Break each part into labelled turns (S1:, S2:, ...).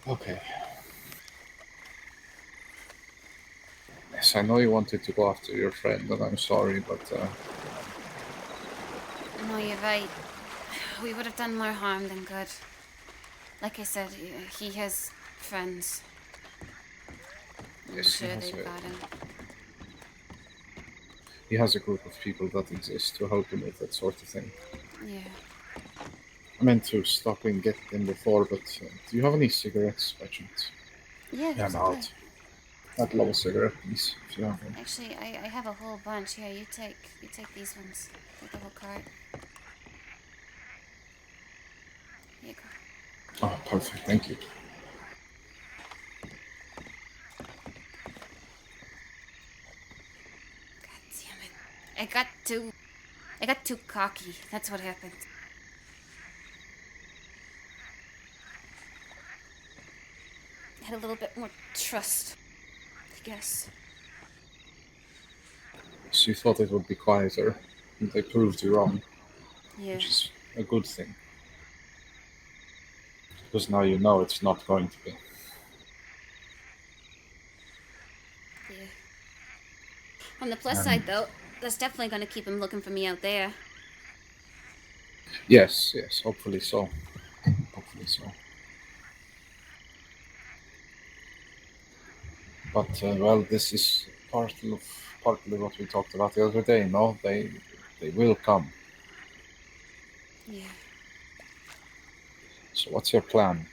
S1: Okay. Yes, I know you wanted to go after your friend, and I'm sorry, but
S2: No, you're right. We would have done more harm than good. Like I said, he has friends. I'm
S1: yes,
S2: sure they've got him.
S1: he has a group of people that exist to help him with that sort of thing.
S2: Yeah.
S1: I meant to stop and get them before, but do you have any cigarettes by chance?
S2: Yeah,
S1: Yeah, I'm
S2: totally.
S1: out. I'd love a cigarette, please, if you have one.
S2: Actually, I have a whole bunch here. You take these ones. Take the whole cart. Here you go.
S1: Oh, perfect, thank you.
S2: God damn it. I got too cocky. That's what happened. I had a little bit more trust, I guess.
S1: So you thought it would be quieter, and they proved you wrong,
S2: Yeah.
S1: which is a good thing, because now you know it's not going to be.
S2: Yeah. On the plus
S1: Um,
S2: side, though, that's definitely going to keep him looking for me out there.
S1: yes, yes, hopefully so. Hopefully so. But well, this is partly what we talked about the other day. No, they will come.
S2: Yeah.
S1: So what's your plan?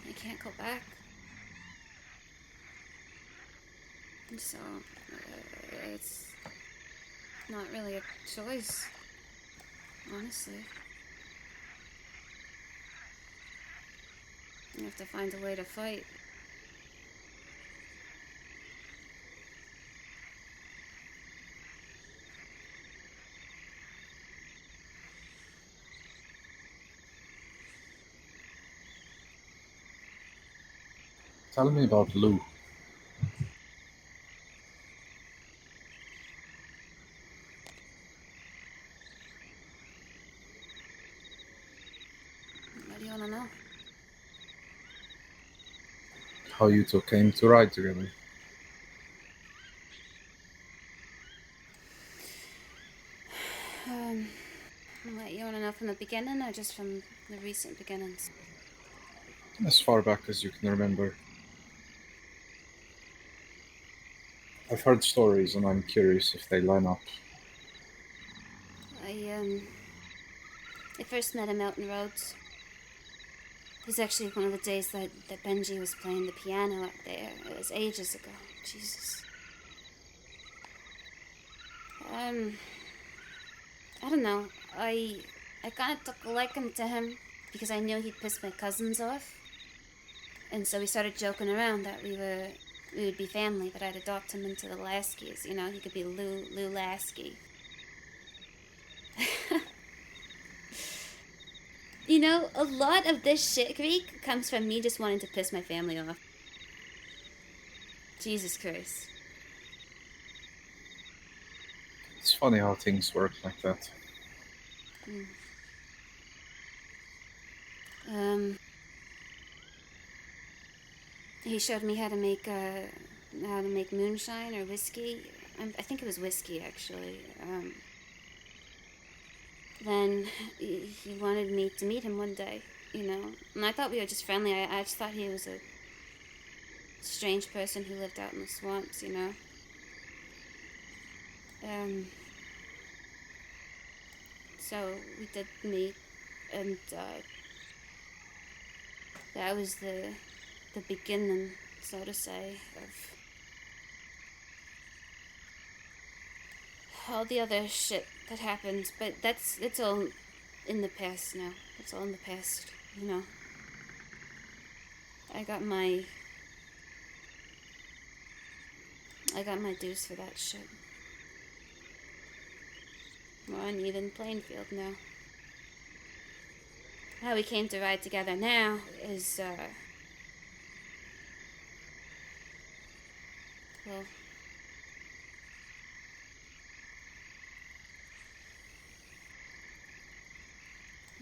S2: I can't go back. So, it's not really a choice, honestly. You have to find a way to fight.
S1: Tell me about Lou.
S2: What do you want to know?
S1: How you two came to ride together.
S2: Um, what you want to know from the beginning or just from the recent beginnings?
S1: As far back as you can remember. I've heard stories, and I'm curious if they line up.
S2: I I first met him out in Rhodes. It was actually one of the days that Benji was playing the piano out there. It was ages ago. Jesus. Um, I don't know. I kind of took a liking to him because I knew he'd piss my cousins off, and so we started joking around that we would be family. That I'd adopt him into the Laskies. You know, he could be Lou Lasky. You know, a lot of this shit creek comes from me just wanting to piss my family off. Jesus Christ.
S1: It's funny how things work like that.
S2: Mm. Um, he showed me how to make moonshine or whiskey. I think it was whiskey actually. Then he wanted me to meet him one day, you know, and I thought we were just friendly. I just thought he was a strange person who lived out in the swamps, you know. Um, so we did meet, and that was the beginning, so to say, of all the other shit that happened. But that's all in the past now. That's all in the past, you know. I got my I got my dues for that shit. We're on an even playing field now. How we came to ride together now is well,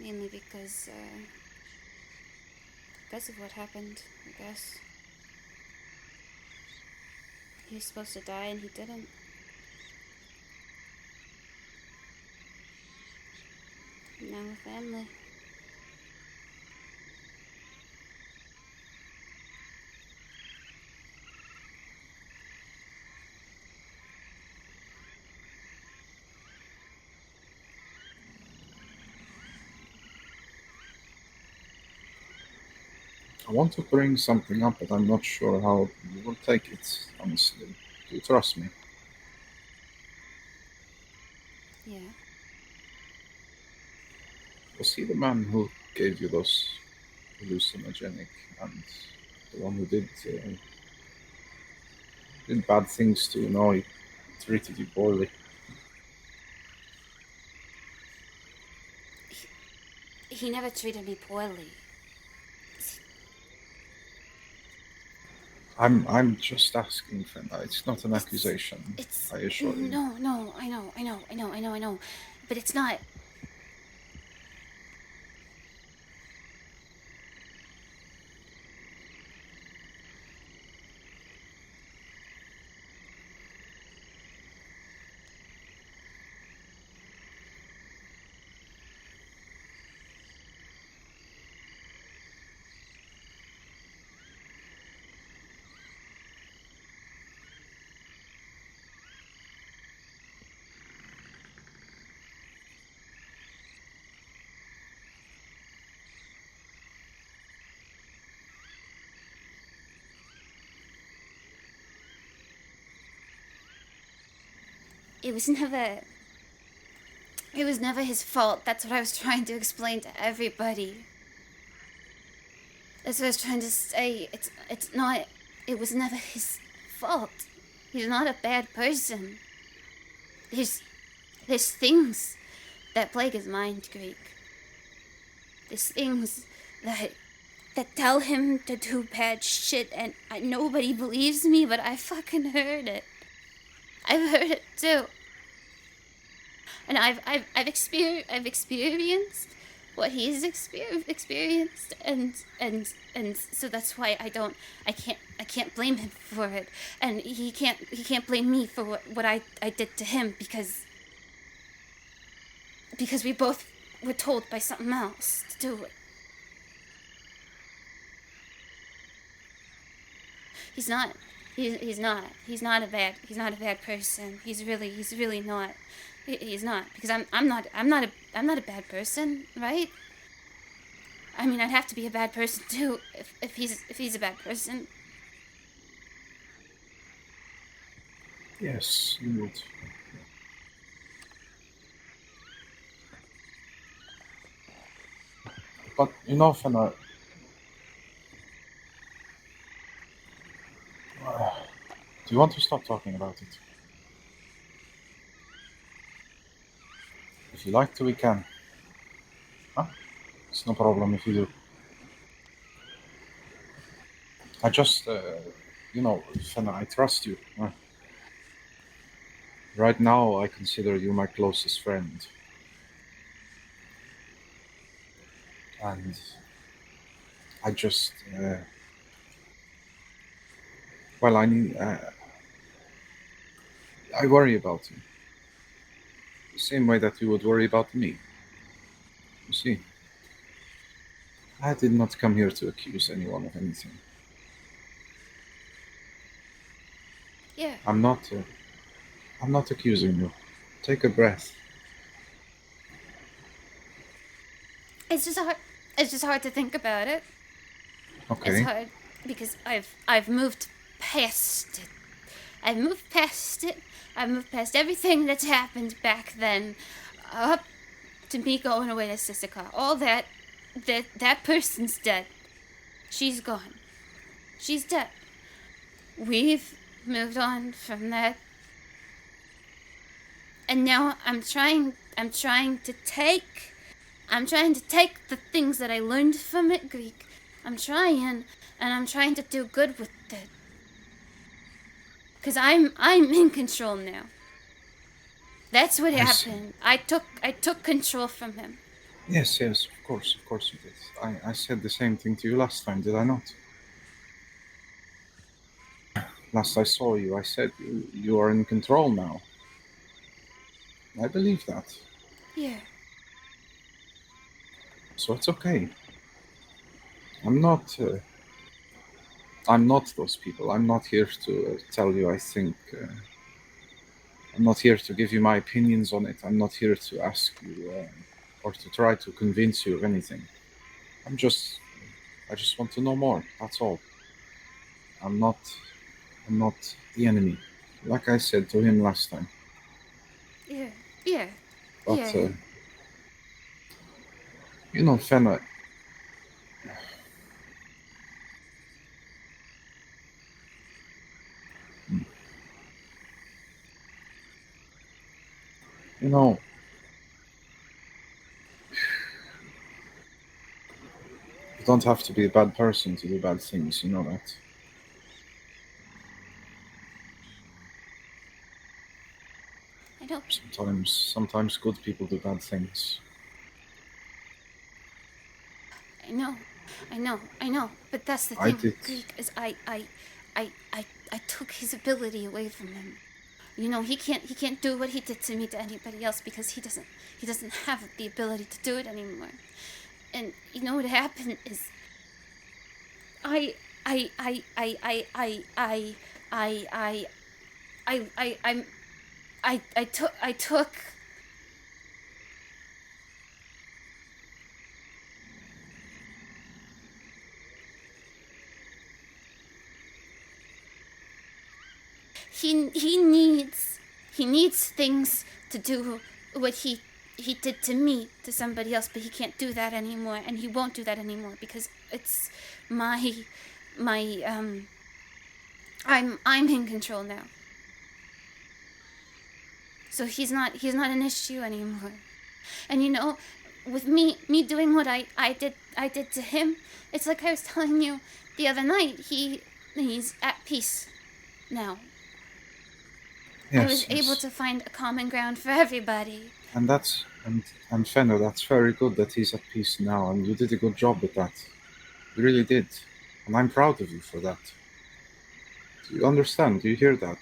S2: mainly because of what happened, I guess. He was supposed to die and he didn't. Now we're family.
S1: I want to bring something up, but I'm not sure how you will take it, honestly. Do you trust me?
S2: Yeah.
S1: Was he the man who gave you those hallucinogenic and the one who did bad things to you? No, he treated you poorly.
S2: He never treated me poorly.
S1: I'm just asking, Fenna. It's not an
S2: It's.
S1: accusation,
S2: It's.
S1: I assure you.
S2: No, no, I know. But it's not. It was never. It was never his fault. That's what I was trying to explain to everybody. That's what I was trying to say. It's not. It was never his fault. He's not a bad person. There's there's things that plague his mind, Greek. There's things that tell him to do bad shit, and nobody believes me, but I fucking heard it. I've heard it too, and I've experienced what he's experienced, and so that's why I can't blame him for it, and he can't blame me for what I did to him because we both were told by something else to do it. He's not. He's not. He's not a bad person. He's really not. He's not, because I'm not a bad person, right? I mean, I'd have to be a bad person too if he's a bad person.
S1: Yes, you would. But you know, Fenna, do you want to stop talking about it? If you like to, we can. Huh? It's no problem if you do. I just, Fenna, I trust you. Right now, I consider you my closest friend. And I just, well, I worry about you. The same way that you would worry about me. You see, I did not come here to accuse anyone of anything.
S2: Yeah,
S1: I'm not, I'm not accusing you. Take a breath.
S2: it's just hard. It's just hard to think about it. It's
S1: Okay.
S2: hard because I've moved past it. I've moved past it. I've moved past everything that's happened back then, up to me going away to Sissika. All that person's dead. She's gone. She's dead. We've moved on from that, and now I'm trying to take the things that I learned from it, Greek. I'm trying to do good with it. Cause I'm in control now. That's what
S1: I see.
S2: happened. I took control from him.
S1: Yes, yes, of course you did. I said the same thing to you last time, did I not? Last I saw you, I said you are in control now. I believe that.
S2: Yeah.
S1: So it's okay. I'm not. I'm not those people. I'm not here to tell you. I think I'm not here to give you my opinions on it. I'm not here to ask you or to try to convince you of anything. I'm just. I just want to know more. That's all. I'm not. I'm not the enemy, like I said to him last time.
S2: Yeah. Yeah.
S1: But
S2: Yeah.
S1: Fenna. You know, you don't have to be a bad person to do bad things. You know that.
S2: I know.
S1: Sometimes good people do bad things.
S2: I know. I know. I know. But that's the
S1: I
S2: thing,
S1: did.
S2: Greek, is I took his ability away from him. You know, he can't do what he did to me to anybody else because he doesn't have the ability to do it anymore. And you know what happened is I I I I I I I I I I'm I took he needs things to do what he did to me to somebody else, but he can't do that anymore, and he won't do that anymore because it's my I'm in control now. So he's not an issue anymore. And you know, with me doing what I did to him, it's like I was telling you the other night. He's at peace now. I was
S1: Yes,
S2: able
S1: yes.
S2: to find a common ground for everybody.
S1: And and Fenno, that's very good that he's at peace now, and you did a good job with that. You really did, and I'm proud of you for that. Do you understand? Do you hear that?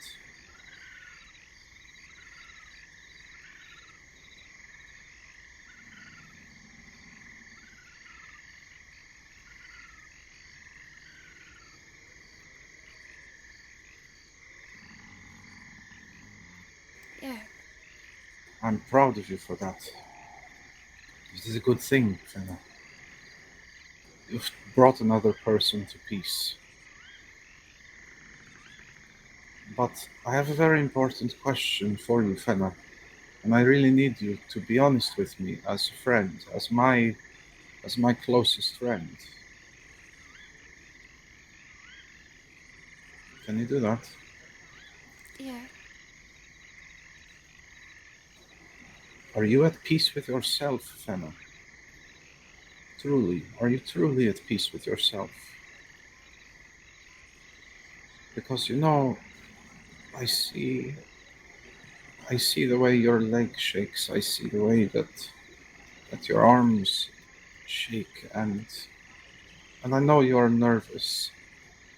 S2: Yeah.
S1: I'm proud of you for that. This is a good thing, Fenno. You've brought another person to peace. But I have a very important question for you, Fenna, and I really need you to be honest with me as a friend, as my closest friend. Can you do that?
S2: Yeah.
S1: Are you at peace with yourself, Fenna? Truly, are you truly at peace with yourself? Because I see I see the way your leg shakes. I see the way that your arms shake, and I know you are nervous,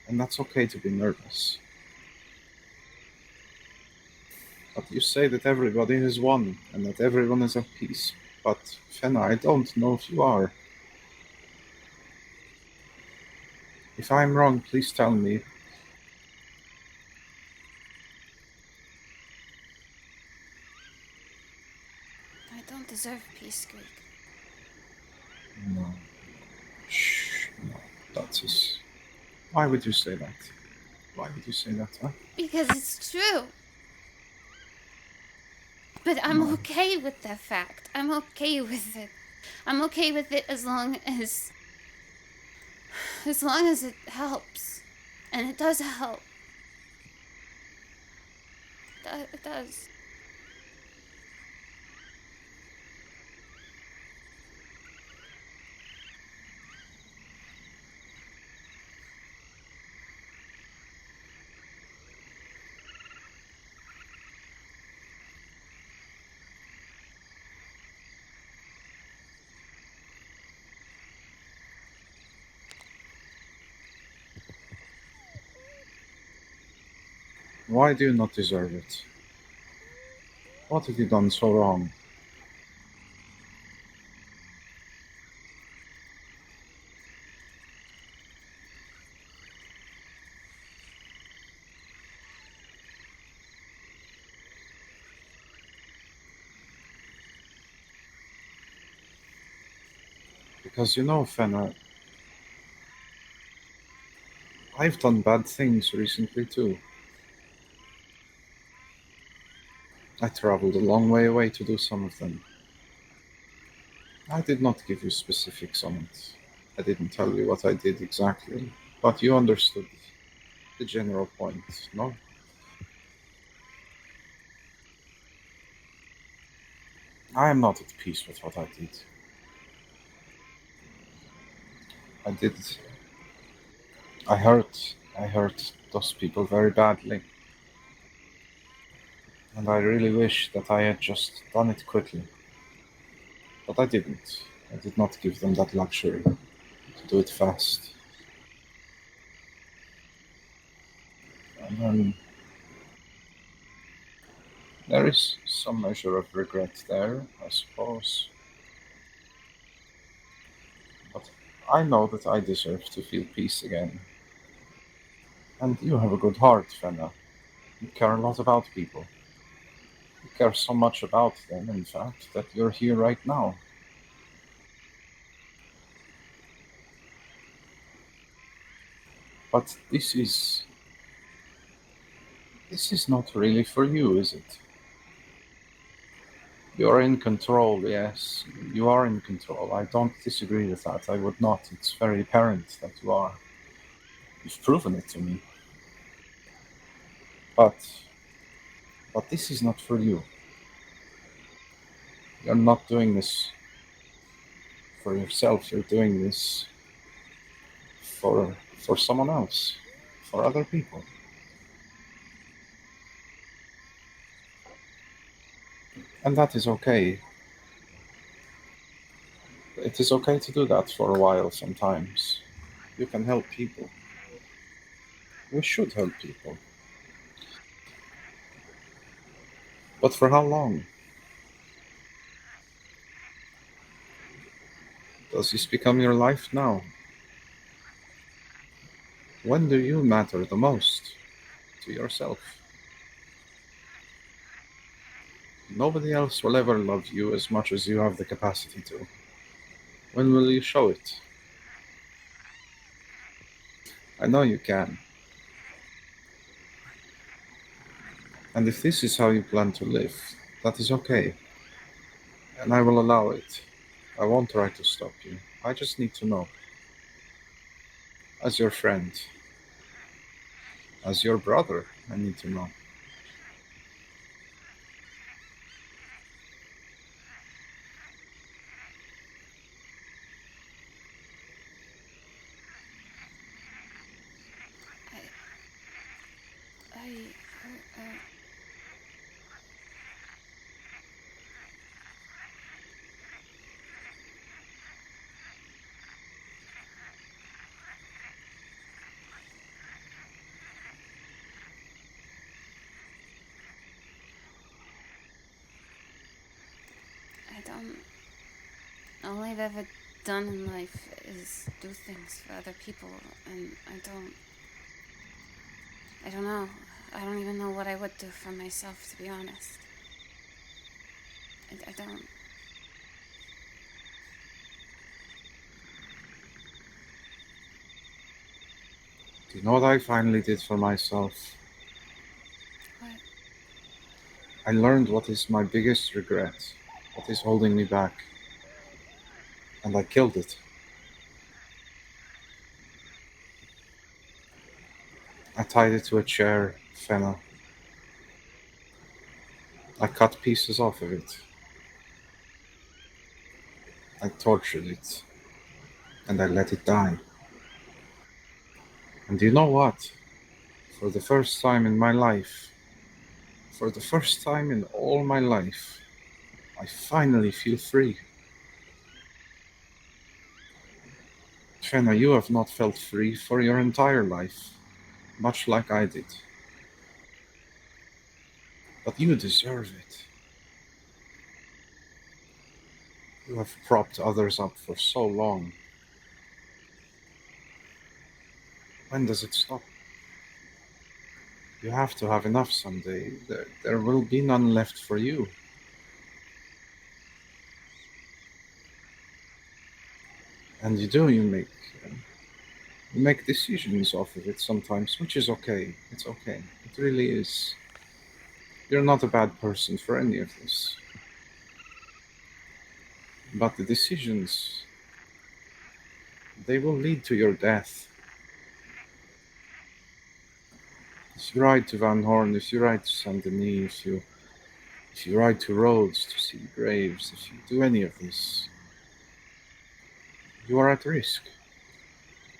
S1: and that's okay to be nervous. But you say that everybody is one and that everyone is at peace. But Fenna, I don't know if you are. If I'm wrong, please tell me.
S2: I don't deserve peace, Greek.
S1: No. Shh. No. That's just. Why would you say that? Why would you say that, huh?
S2: Because it's true. But I'm
S1: No.
S2: okay with that fact. I'm okay with it. I'm okay with it as long as it helps. And it does help. It does.
S1: Why do you not deserve it? What have you done so wrong? Because you know, Fenna, I've done bad things recently too. I traveled a long way away to do some of them. I did not give you specifics on it. I didn't tell you what I did exactly, but you understood the general point, no? I am not at peace with what I did. I did. I hurt those people very badly, and I really wish that I had just done it quickly. But I didn't. I did not give them that luxury to do it fast. And there is some measure of regret there, I suppose. But I know that I deserve to feel peace again. And you have a good heart, Fenna. You care a lot about people. You care so much about them, in fact, that you're here right now. But this is not really for you, is it? You're in control, yes. You are in control. I don't disagree with that. I would not. It's very apparent that you are. You've proven it to me. But this is not for you. You're not doing this for yourself. You're doing this for someone else, for other people. And that is okay. It is okay to do that for a while sometimes. You can help people. We should help people. But for how long? Does this become your life now? When do you matter the most to yourself? Nobody else will ever love you as much as you have the capacity to. When will you show it? I know you can. And if this is how you plan to live, that is okay. And I will allow it. I won't try to stop you. I just need to know. As your friend, as your brother, I need to know.
S2: I, I, I don't. All I've ever done in life is do things for other people, and I don't. I don't know. I don't even know what I would do for myself, to be honest. I don't.
S1: Do you know what I finally did for myself?
S2: What?
S1: I learned what is my biggest regret, what is holding me back, and I killed it. I tied it to a chair, Fenna. I cut pieces off of it. I tortured it, and I let it die. And you know what? For the first time in my life, for the first time in all my life, I finally feel free. Fenna, you have not felt free for your entire life, much like I did. But you deserve it. You have propped others up for so long. When does it stop? You have to have enough someday. There will be none left for you. And you do, you make decisions off of it sometimes, which is okay. It's okay. It really is. You're not a bad person for any of this. But the decisions, they will lead to your death. If you ride to Van Horn, if you ride to Saint Denis, if you ride to Rhodes to see graves, if you do any of this, you are at risk.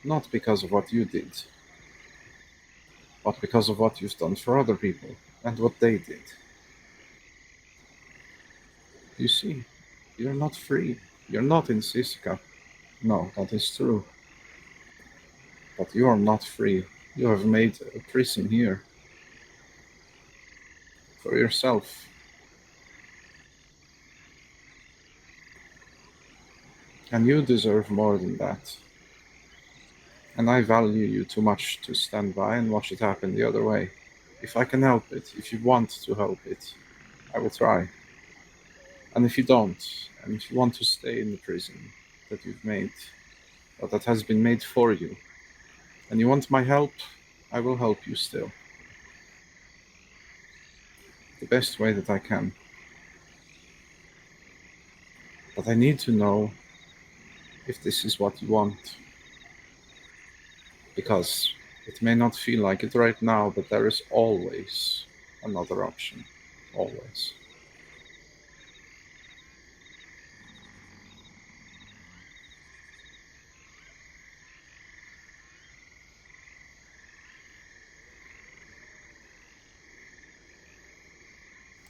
S1: Not because of what you did, but because of what you've done for other people and what they did. You see, you're not free. You're not in Siska. No, that is true. But you are not free. You have made a prison here for yourself. And you deserve more than that. And I value you too much to stand by and watch it happen the other way. If I can help it, if you want to help it, I will try. And if you don't, and if you want to stay in the prison that you've made, or that has been made for you, and you want my help, I will help you still. The best way that I can. But I need to know if this is what you want. Because it may not feel like it right now, but there is always another option. Always.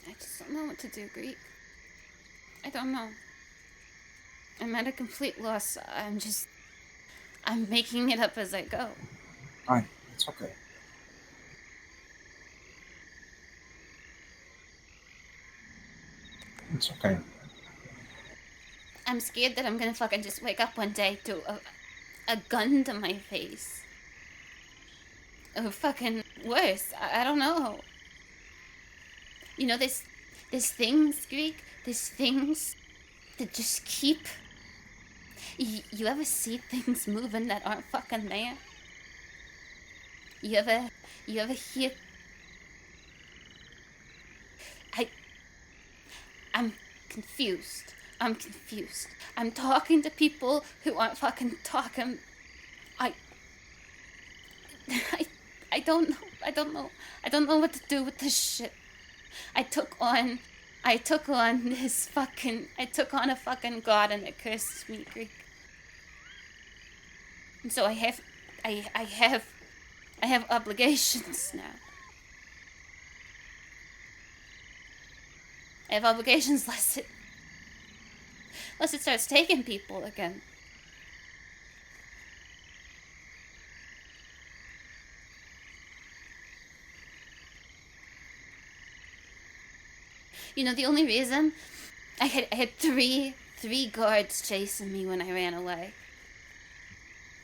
S2: I just don't know what to do, Greek. I don't know. I'm at a complete loss. I'm making it up as I go.
S1: Fine, it's okay. It's okay.
S2: I'm scared that I'm gonna fucking just wake up one day to a gun to my face. Or fucking worse. I don't know. You know, there's things, Greek. There's things that just keep. You ever see things moving that aren't fucking there? You ever, you ever hear? I, I'm confused. I'm confused. I'm talking to people who aren't fucking talking. I, I, I don't know. I don't know. I don't know what to do with this shit. I took on, I took on this fucking. I took on a fucking god and it cursed me, Greek. And so I have obligations now. I have obligations unless it starts taking people again. You know, the only reason I had three guards chasing me when I ran away.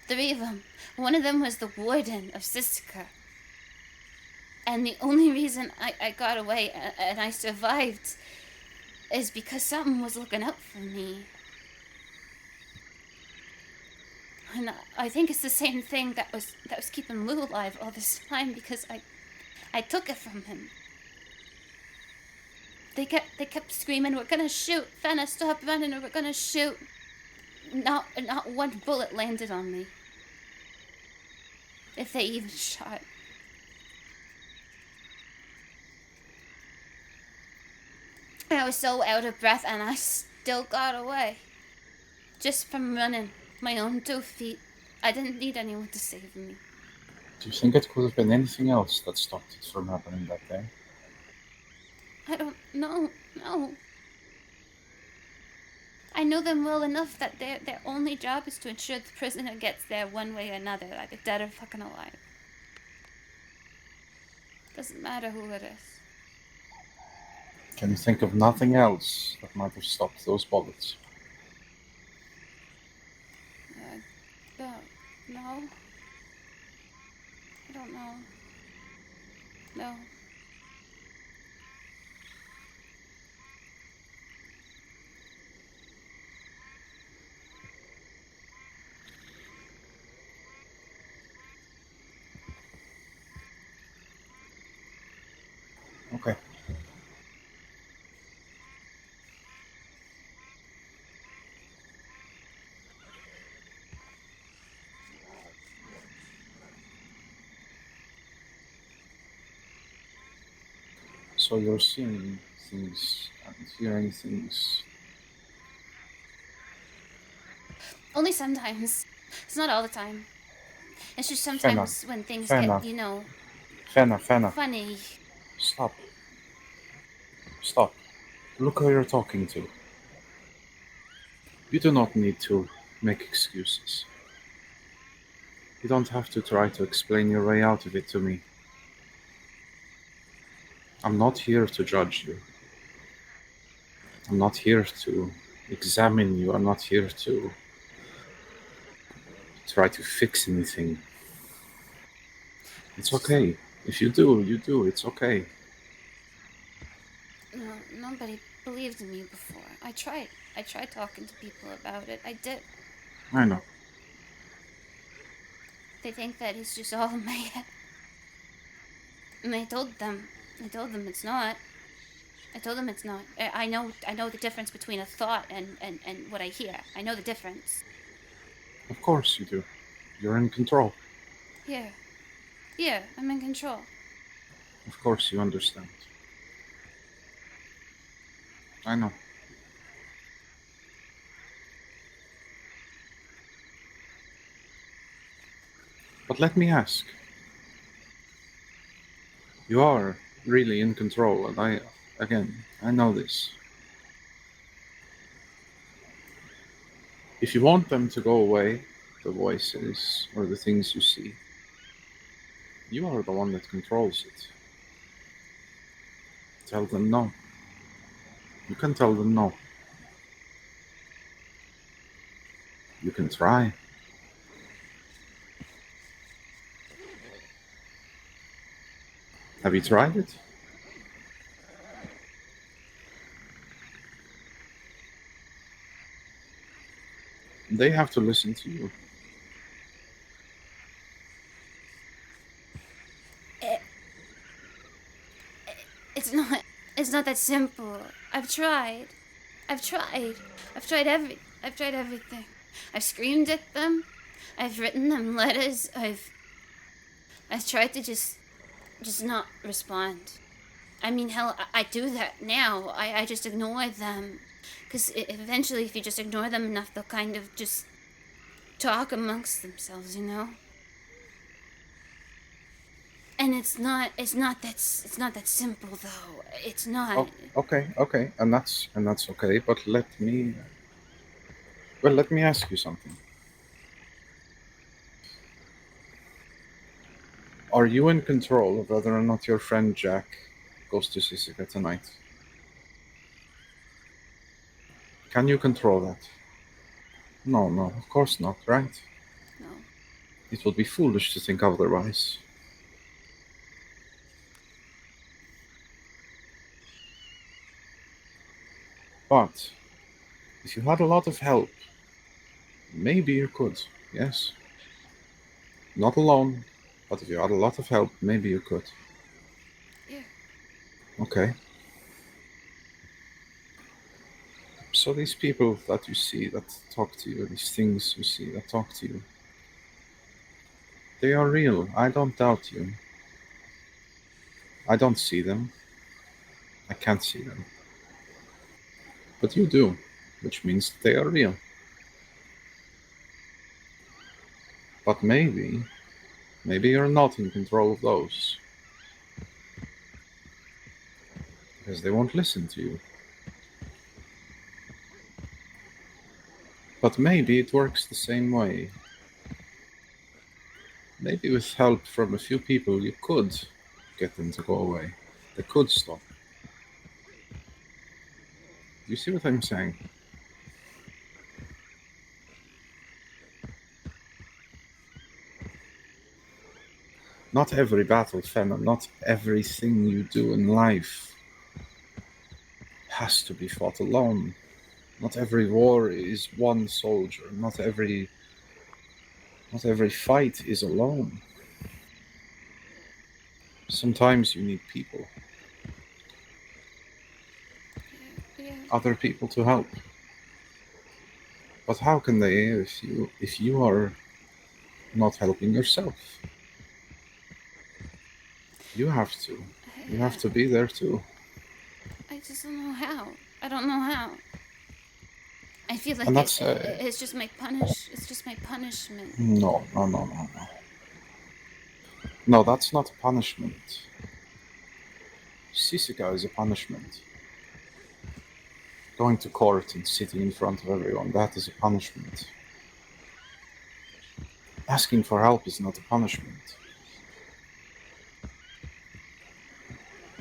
S2: Three of them. One of them was the warden of Siska. And the only reason I got away and I survived is because something was looking out for me. And I think it's the same thing that was keeping Lou alive all this time because I took it from him. They kept screaming, "We're gonna shoot! Fenna, stop running or we're gonna shoot!" Not one bullet landed on me. If they even shot. I was so out of breath and I still got away. Just from running my own 2 feet. I didn't need anyone to save me.
S1: Do you think it could have been anything else that stopped it from happening that day?
S2: I don't know. No. I know them well enough that their only job is to ensure the prisoner gets there one way or another, either dead or fucking alive. Doesn't matter who it is.
S1: Can you think of nothing else that might have stopped those bullets?
S2: No. I don't know. No.
S1: Okay. So you're seeing things and hearing things.
S2: Only sometimes. It's not all the time. It's just
S1: Fenna,
S2: sometimes when things get,
S1: Fenna, Fenna,
S2: funny.
S1: stop, stop. Look who you're talking to. You do not need to make excuses. You don't have to try to explain your way out of it to me. I'm not here to judge you. I'm not here to examine you. I'm not here to try to fix anything. It's okay. If you do, you do. It's okay.
S2: No, nobody believed in me before. I tried. I tried talking to people about it. I did.
S1: I know.
S2: They think that it's just all in my head. And I told them. It's not. I told them it's not. I know the difference between a thought and what I hear. I know the difference.
S1: Of course you do. You're in control.
S2: Yeah. Yeah, I'm in control.
S1: Of course you understand. I know. But let me ask. You are really in control, and I know this. If you want them to go away, the voices or the things you see, you are the one that controls it. Tell them no. You can tell them no. You can try. Have you tried it? They have to listen to you.
S2: It, it's not. It's not that simple. I've tried. I've tried. I've tried everything. I've screamed at them. I've written them letters. I've tried to just not respond. I mean, hell, I do that now. I just ignore them. Because eventually, if you just ignore them enough, they'll kind of just talk amongst themselves, you know? And it's not that simple though. It's not.
S1: Oh, okay, and that's okay. But let me ask you something. Are you in control of whether or not your friend Jack goes to Sisika tonight? Can you control that? No, no, of course not, right?
S2: No.
S1: It would be foolish to think otherwise. But if you had a lot of help, maybe you could, yes? Not alone, but if you had a lot of help, maybe you could.
S2: Yeah.
S1: Okay. So these people that you see that talk to you, these things you see that talk to you, they are real. I don't doubt you. I don't see them. I can't see them. But you do, which means they are real. But maybe you're not in control of those because they won't listen to you. But maybe it works the same way. Maybe with help from a few people, you could get them to go away. They could stop. Do you see what I'm saying? Not every battle, Fenna, not everything you do in life has to be fought alone. Not every war is one soldier. Not every fight is alone. Sometimes you need people,
S2: Yeah.
S1: other people to help. But how can they if you are not helping yourself? You have to. You have to be there too.
S2: I just don't know how. I don't know how. I feel
S1: And
S2: like
S1: that's
S2: it's just my punish. It's just my punishment.
S1: no, no, no, no, no. No, that's not a punishment. Sisika is a punishment. Going to court and sitting in front of everyone, that is a punishment. Asking for help is not a punishment.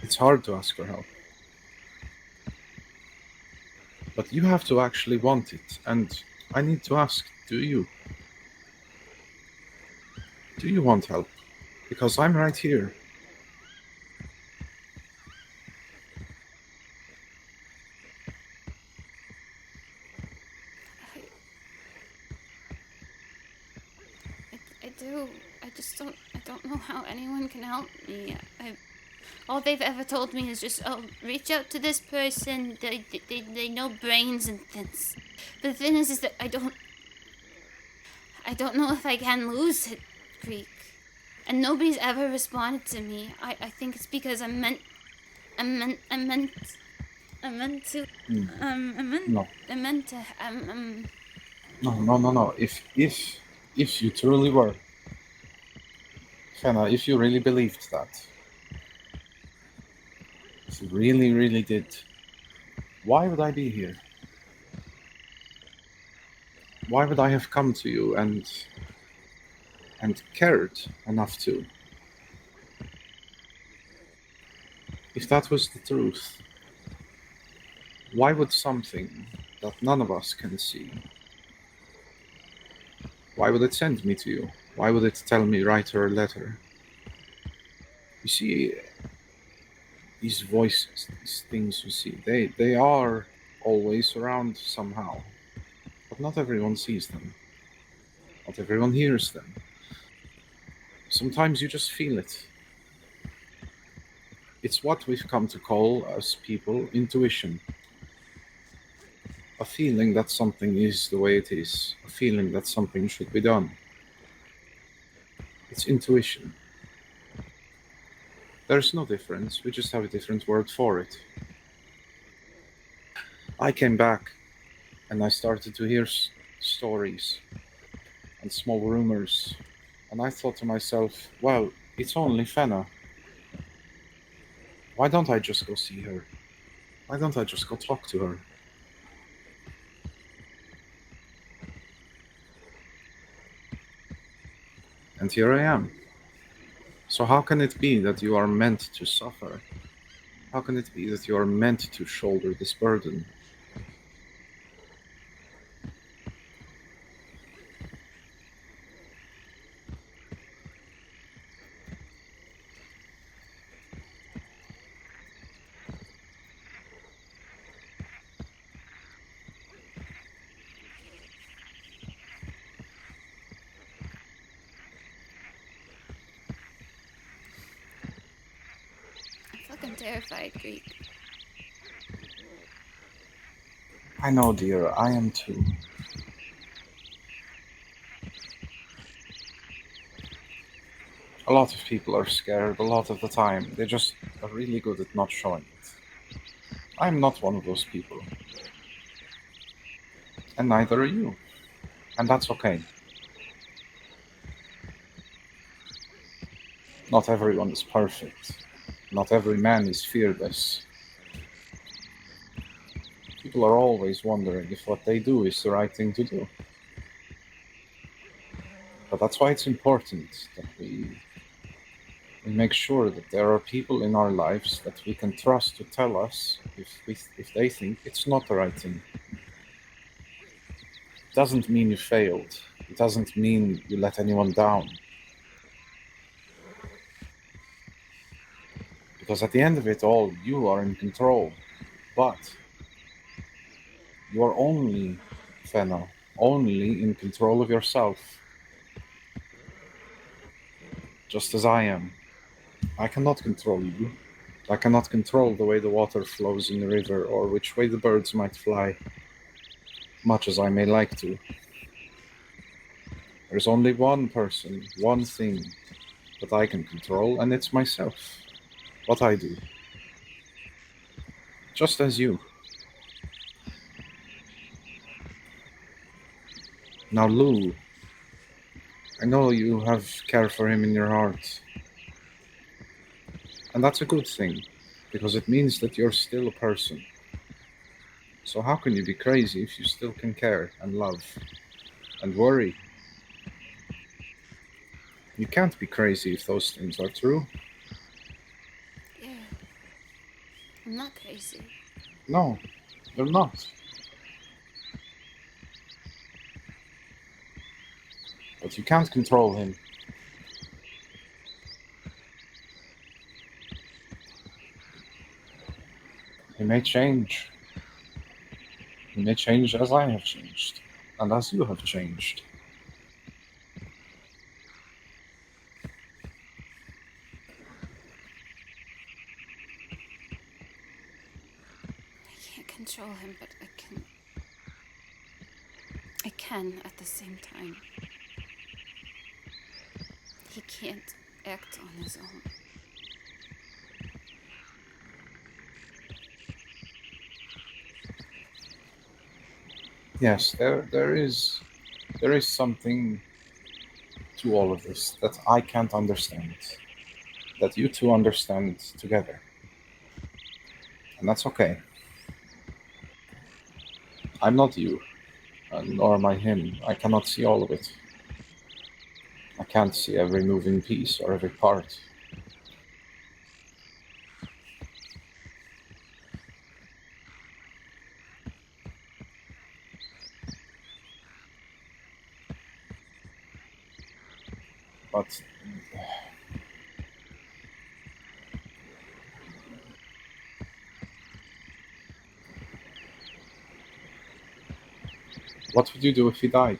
S1: It's hard to ask for help. But you have to actually want it. And I need to ask, do you? Do you want help? Because I'm right here.
S2: I, I do. I just don't. I don't know how anyone can help me. All they've ever told me is just, oh, reach out to this person. They know brains and things. But the thing is that I don't know if I can lose it, Greek. And nobody's ever responded to me. I think it's because I'm meant, I'm meant, I'm meant to,
S1: Mm.
S2: I'm meant,
S1: No,
S2: I'm meant to,
S1: no, no, no, no. If you truly were, Fenna, if you really believed that, if you really, really did, why would I be here? Why would I have come to you and cared enough to? If that was the truth, why would something that none of us can see, why would it send me to you? Why would it tell me write her a letter? You see, these voices, these things you see, they are always around somehow, but not everyone sees them. Not everyone hears them. Sometimes you just feel it. It's what we've come to call, as people, intuition. A feeling that something is the way it is, a feeling that something should be done. It's intuition. There's no difference, we just have a different word for it. I came back and I started to hear stories and small rumors, and I thought to myself, well, it's only Fenna. Why don't I just go see her? Why don't I just go talk to her? And here I am. So, how can it be that you are meant to suffer? How can it be that you are meant to shoulder this burden?
S2: I'm fucking terrified, Greek.
S1: I know, dear, I am too. A lot of people are scared a lot of the time. They just are really good at not showing it. I'm not one of those people. And neither are you. And that's okay. Not everyone is perfect. Not every man is fearless. People are always wondering if what they do is the right thing to do. But that's why it's important that we make sure that there are people in our lives that we can trust to tell us If they think it's not the right thing. It doesn't mean you failed. It doesn't mean you let anyone down. Because at the end of it all, you are in control. But you are only, Fenna, only in control of yourself. Just as I am. I cannot control you. I cannot control the way the water flows in the river or which way the birds might fly, much as I may like to. There's only one person, one thing that I can control, and it's myself. What I do. Just as you. Now, Lou, I know you have care for him in your heart. And that's a good thing, because it means that you're still a person. So how can you be crazy if you still can care and love and worry? You can't be crazy if those things are true.
S2: Yeah, I'm not crazy.
S1: No, you're not. But you can't control him. He may change. He may change as I have changed, and as you have changed.
S2: I can't control him, but I can. I can at the same time. He can't act on his own.
S1: Yes, there is something to all of this that I can't understand, that you two understand together. And that's okay. I'm not you, nor am I him. I cannot see all of it. I can't see every moving piece or every part. But what would you do if he died?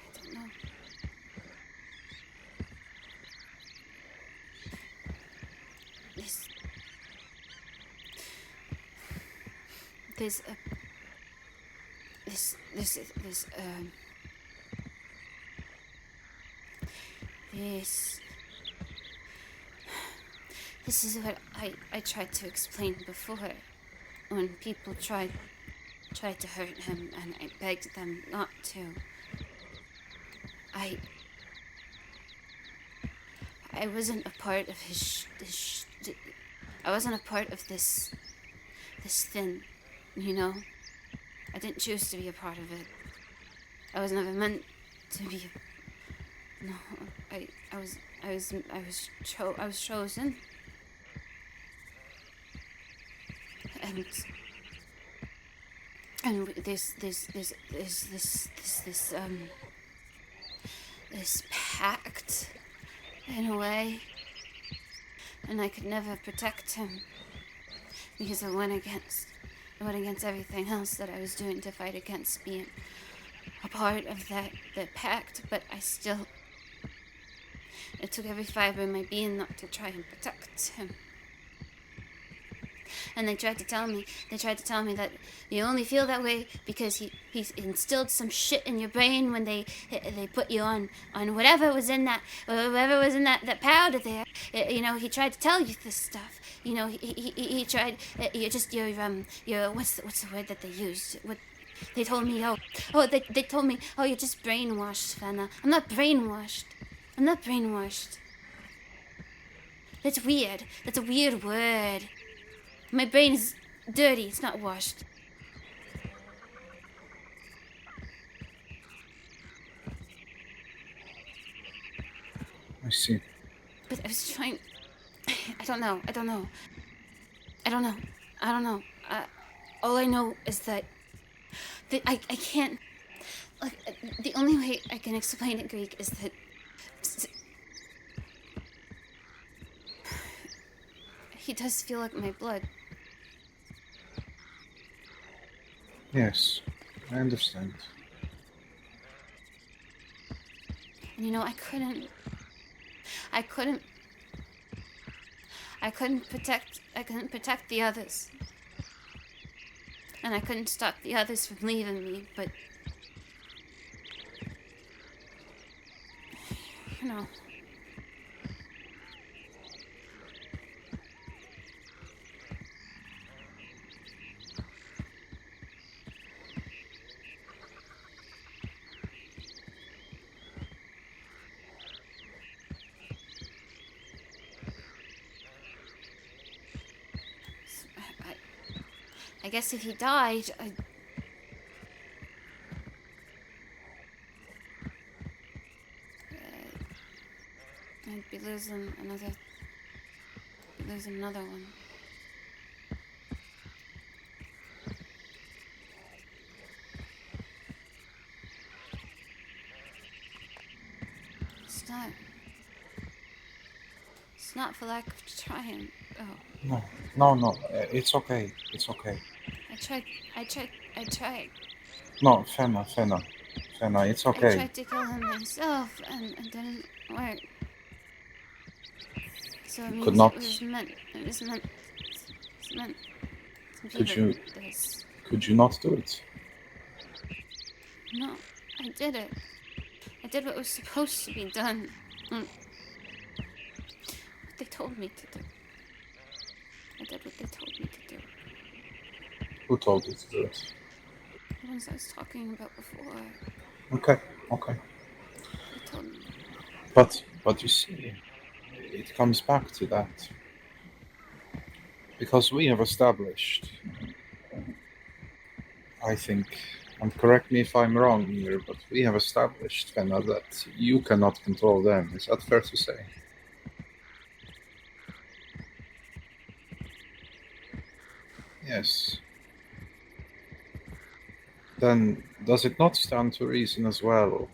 S2: I don't know. This. There's a. This. This. This is what I tried to explain before. When people tried to hurt him, and I begged them not to. I wasn't a part of I wasn't a part of this thing, you know. I didn't choose to be a part of it. I was never meant to be. No, I was chosen, and this pact, in a way, and I could never protect him because I went against everything else that I was doing to fight against being a part of the pact. But it took every fiber in my being not to try and protect him. And they tried to tell me that you only feel that way because he's instilled some shit in your brain when they put you on whatever was in that powder there. He tried to tell you this stuff. He tried. Your what's the word that they used? What they told me? They told me. Oh, you're just brainwashed, Fenna. I'm not brainwashed. I'm not brainwashed. That's weird. That's a weird word. My brain is dirty. It's not washed.
S1: I see.
S2: But I was trying. I don't know. I don't know. I don't know. I don't know. All I know is that I can't. Like, the only way I can explain it, Greek, is that he does feel like my blood.
S1: Yes, I understand.
S2: And I couldn't I couldn't protect the others. And I couldn't stop the others from leaving me, but you know. I guess if he died, I'd be losing another one. It's not for lack of trying. Oh.
S1: No. It's okay. It's okay.
S2: I tried.
S1: No, Fenna. It's
S2: I
S1: okay.
S2: tried to kill him myself, and it didn't work. So it means
S1: not.
S2: It was meant. It's meant to be like this.
S1: Could you not do it?
S2: No, I did it. I did what was supposed to be done. What they told me to do. I did what they told me to do.
S1: Who told you to do it?
S2: The ones I was talking about before.
S1: Okay.
S2: They told me.
S1: But you see, it comes back to that. Because we have established, I think, and correct me if I'm wrong here, but we have established, Fenna, that you cannot control them. Is that fair to say? Yes. Then does it not stand to reason as well?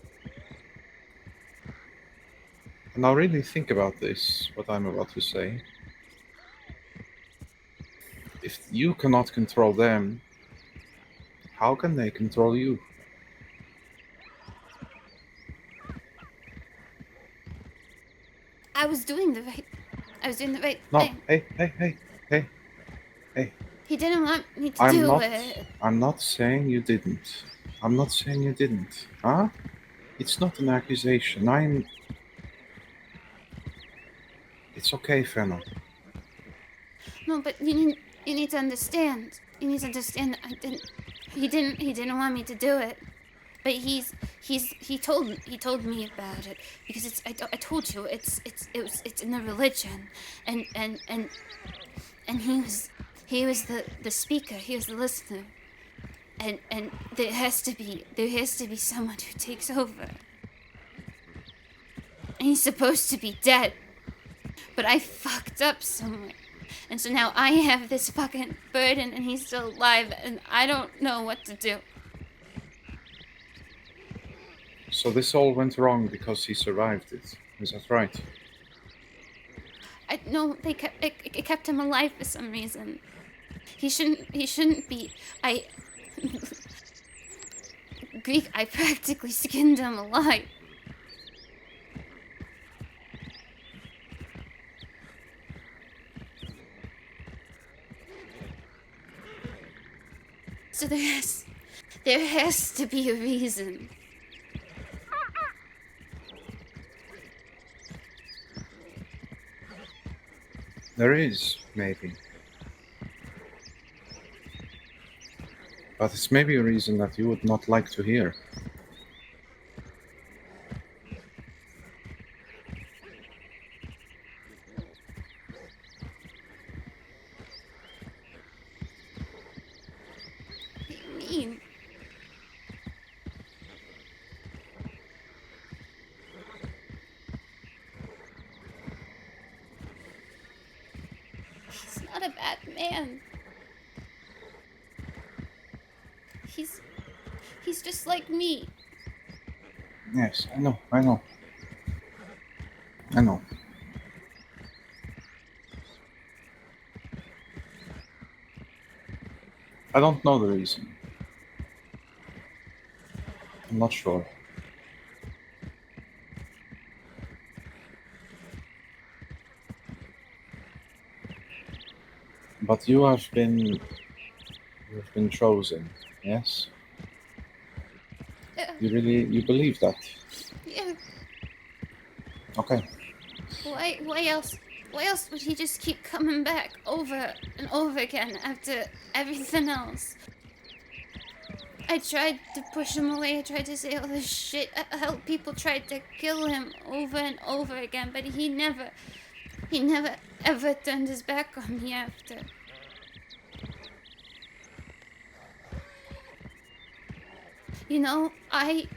S1: And now really think about this, what I'm about to say. If you cannot control them, how can they control you?
S2: I was doing the right
S1: No,
S2: thing.
S1: hey.
S2: He didn't want me to do it.
S1: I'm not saying you didn't. Huh? It's not an accusation. It's okay, Fenna.
S2: No, but you need to understand. You need to understand. He didn't want me to do it. But he told me about it because I told you it's in the religion, and he was the speaker, he was the listener, and there has to be someone who takes over. And he's supposed to be dead, but I fucked up somewhere. And so now I have this fucking burden, and he's still alive, and I don't know what to do.
S1: So this all went wrong because he survived it. Is that right?
S2: No, it kept him alive for some reason. He shouldn't be. Greek, I practically skinned him alive. So there has to be a reason.
S1: There is, maybe. But it's maybe a reason that you would not like to hear.
S2: What do you mean? He's not a bad man. He's he's just like me.
S1: Yes, I know, I know. I don't know the reason. I'm not sure. But you've been chosen, yes?
S2: Yeah,
S1: You believe that?
S2: yeah.
S1: Okay.
S2: Why else would he just keep coming back over and over again after everything else? I tried to push him away. I tried to say all this shit. How people tried to kill him over and over again, but he never ever turned his back on me after. You know, I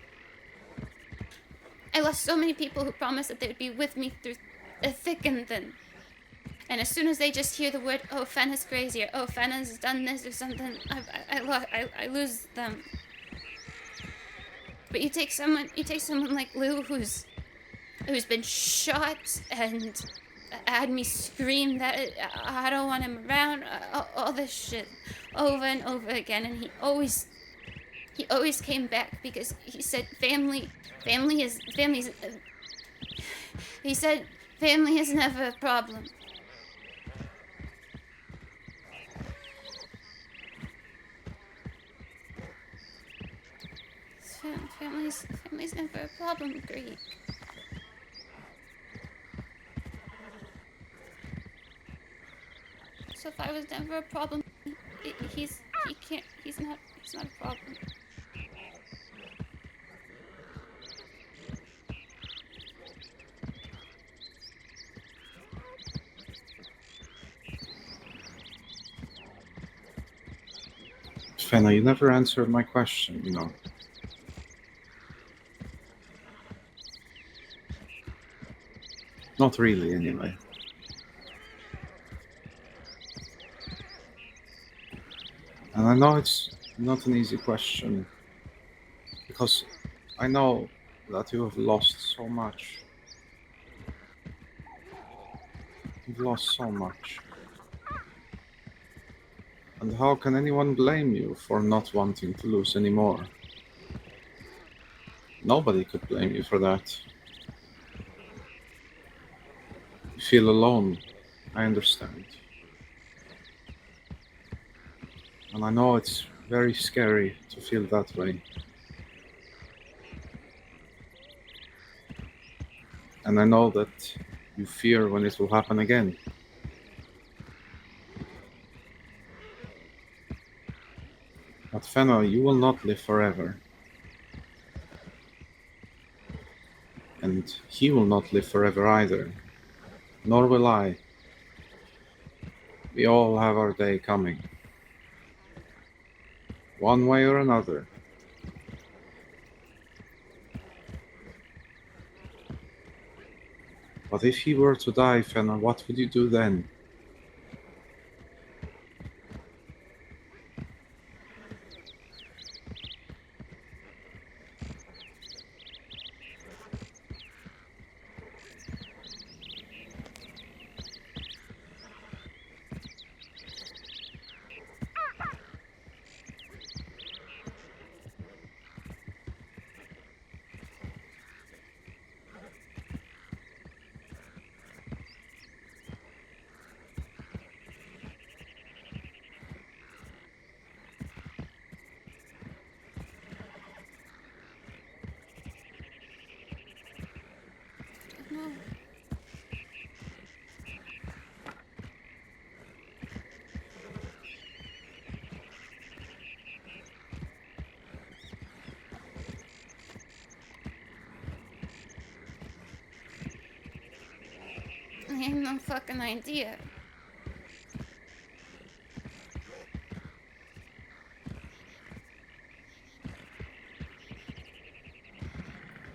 S2: lost so many people who promised that they would be with me through the thick and thin. And as soon as they just hear the word, "Oh, Fenna's crazy," or "Oh, Fenna's done this," or something, I lose them. But you take someone like Lou, who's been shot and had me scream that I don't want him around, all this shit, over and over again, and he always came back because he said family's. He said family is never a problem. Family's never a problem, Greek. So if I was never a problem, he can't he's not a problem.
S1: Fenna, you never answered my question, Not really, anyway. And I know it's not an easy question because I know that you have lost so much. You've lost so much. And how can anyone blame you for not wanting to lose anymore? Nobody could blame you for that. You feel alone. I understand. And I know it's very scary to feel that way. And I know that you fear when it will happen again. But Fenna, you will not live forever. And he will not live forever either. Nor will I. We all have our day coming. One way or another. But if he were to die, Fenna, what would you do then?
S2: ain't no fucking idea.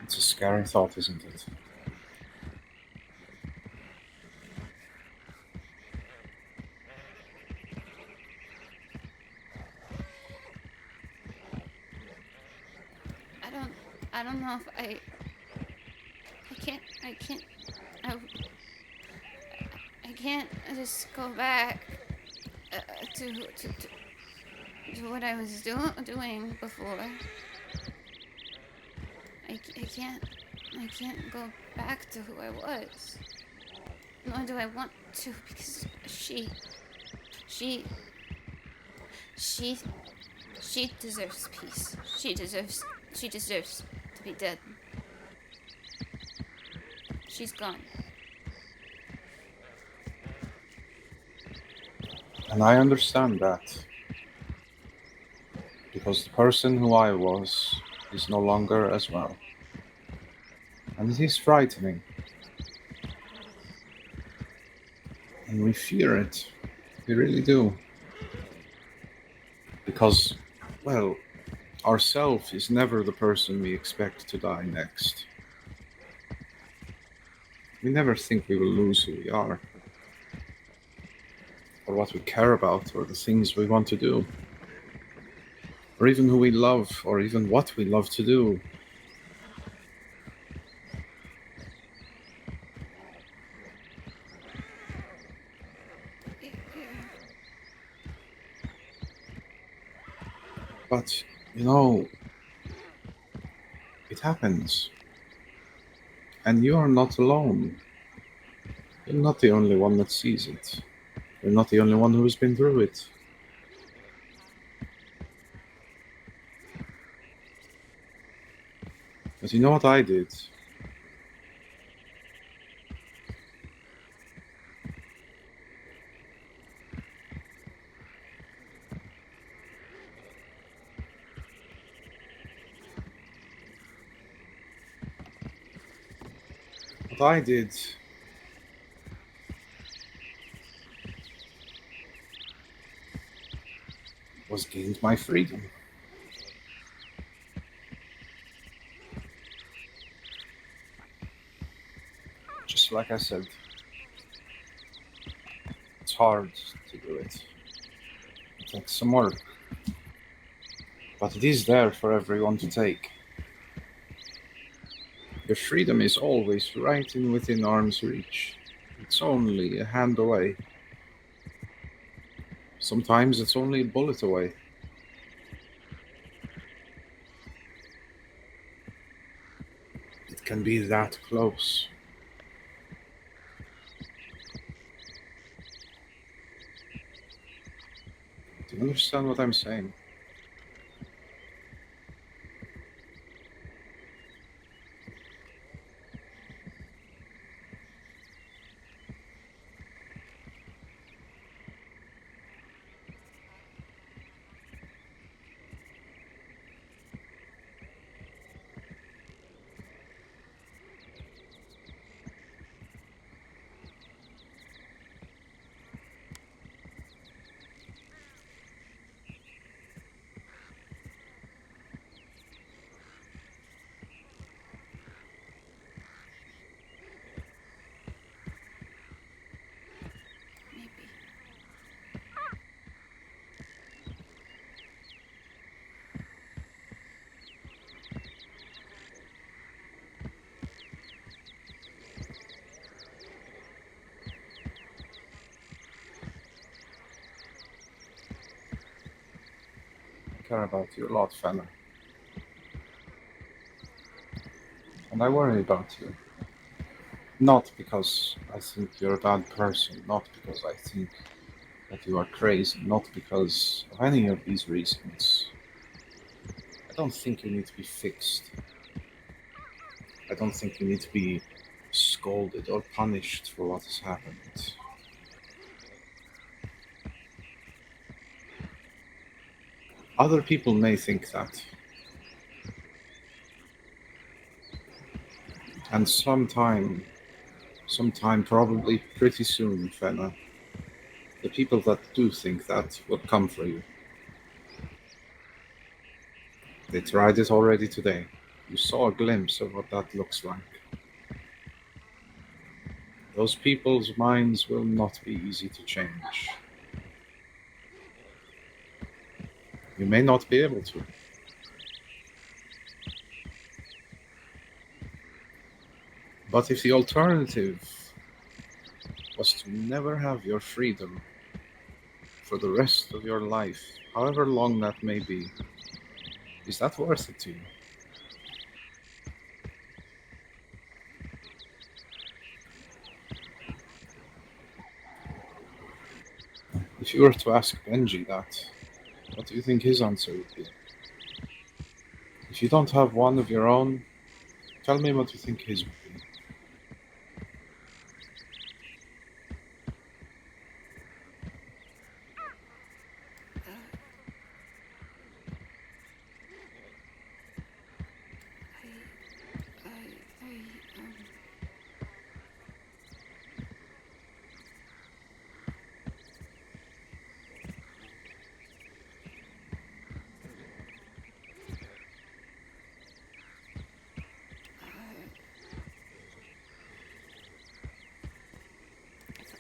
S1: It's a scary thought, isn't it?
S2: I don't, I don't know if I, I can't just go back uh, to, to, to, to what I was doing before. I can't go back to who I was. Nor do I want to because she, she, she deserves peace. She deserves to be dead. She's gone.
S1: And I understand that, because the person who I was is no longer as well. And it is frightening. And we fear it. We really do. Because, well, ourself is never the person we expect to die next. We never think we will lose who we are, or what we care about, or the things we want to do, or even who we love, or even what we love to do. But, you know, it happens. And you are not alone. You're not the only one that sees it. You're not the only one who's been through it. But you know what I did? What I did was gained my freedom. Just like I said, it's hard to do it. It takes some work. But it is there for everyone to take. Your freedom is always right in within arm's reach. It's only a hand away. Sometimes it's only a bullet away. It can be that close. Do you understand what I'm saying?
S2: Maybe.
S1: I care about you a lot, Fenna. And I worry about you. Not because I think you're a bad person, not because I think that you are crazy, not because of any of these reasons. I don't think you need to be fixed. I don't think you need to be scolded or punished for what has happened. Other people may think that, and Sometime, probably pretty soon, Fenna. The people that do think that will come for you. They tried it already today. You saw a glimpse of what that looks like. Those people's minds will not be easy to change. You may not be able to. But if the alternative was to never have your freedom for the rest of your life, however long that may be, is that worth it to you? If you were to ask Benji that, what do you think his answer would be? If you don't have one of your own, tell me what you think his would be.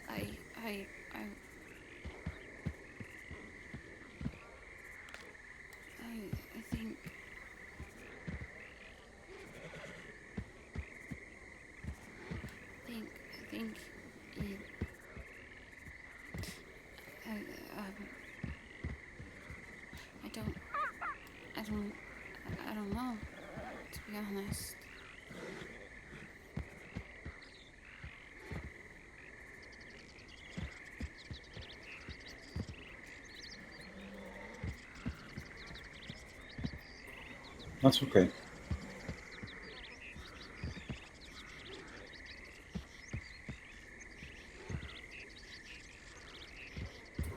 S2: I, I, um, I, I, I, I think, I think he, I, um, I don't, I don't, I don't know, to be honest.
S1: That's okay.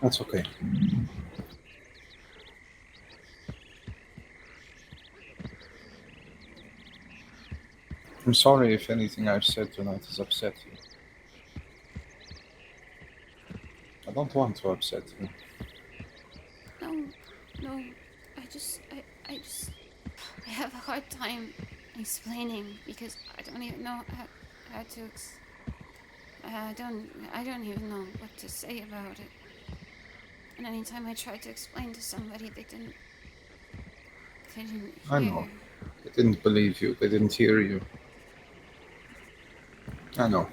S1: That's okay. I'm sorry if anything I've said tonight has upset you. I don't want to upset you.
S2: No, no, I just, I have a hard time explaining because I don't even know how to, I don't even know what to say about it. And anytime I tried to explain to somebody, they didn't
S1: I know.
S2: hear.
S1: They didn't believe you. They didn't hear you. I know.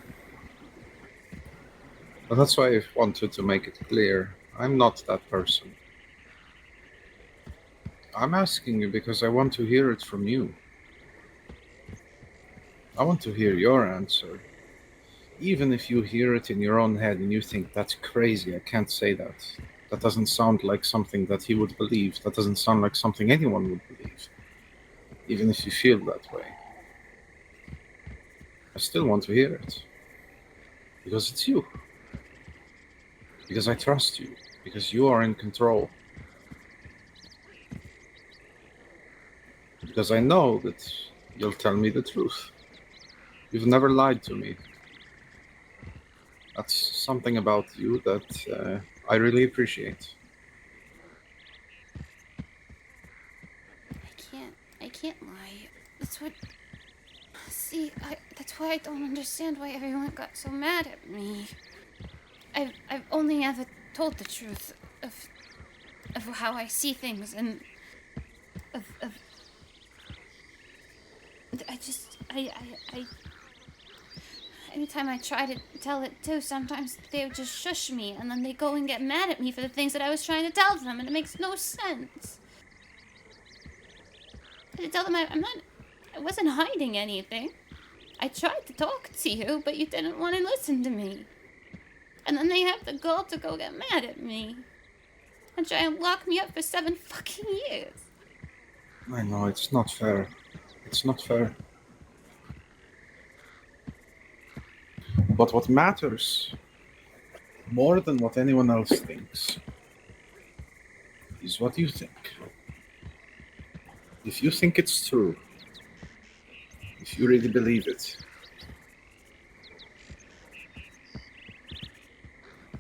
S1: But that's why I wanted to make it clear. I'm not that person. I'm asking you because I want to hear it from you. I want to hear your answer. Even if you hear it in your own head and you think, that's crazy, I can't say that. That doesn't sound like something that he would believe. That doesn't sound like something anyone would believe. Even if you feel that way. I still want to hear it. Because it's you. Because I trust you. Because you are in control. Because I know that you'll tell me the truth. You've never lied to me. That's something about you that I really appreciate.
S2: I can't lie. That's what, see, that's why I don't understand why everyone got so mad at me. I've only ever told the truth of how I see things and of I just I anytime I try to tell it too, sometimes they would just shush me and then they go and get mad at me for the things that I was trying to tell them, and it makes no sense. I tell them I wasn't hiding anything. I tried to talk to you, but you didn't want to listen to me. And then they have the gall to go get mad at me and try and lock me up for 7 fucking years.
S1: I know, it's not fair. It's not fair. But what matters, more than what anyone else thinks, is what you think. If you think it's true, if you really believe it,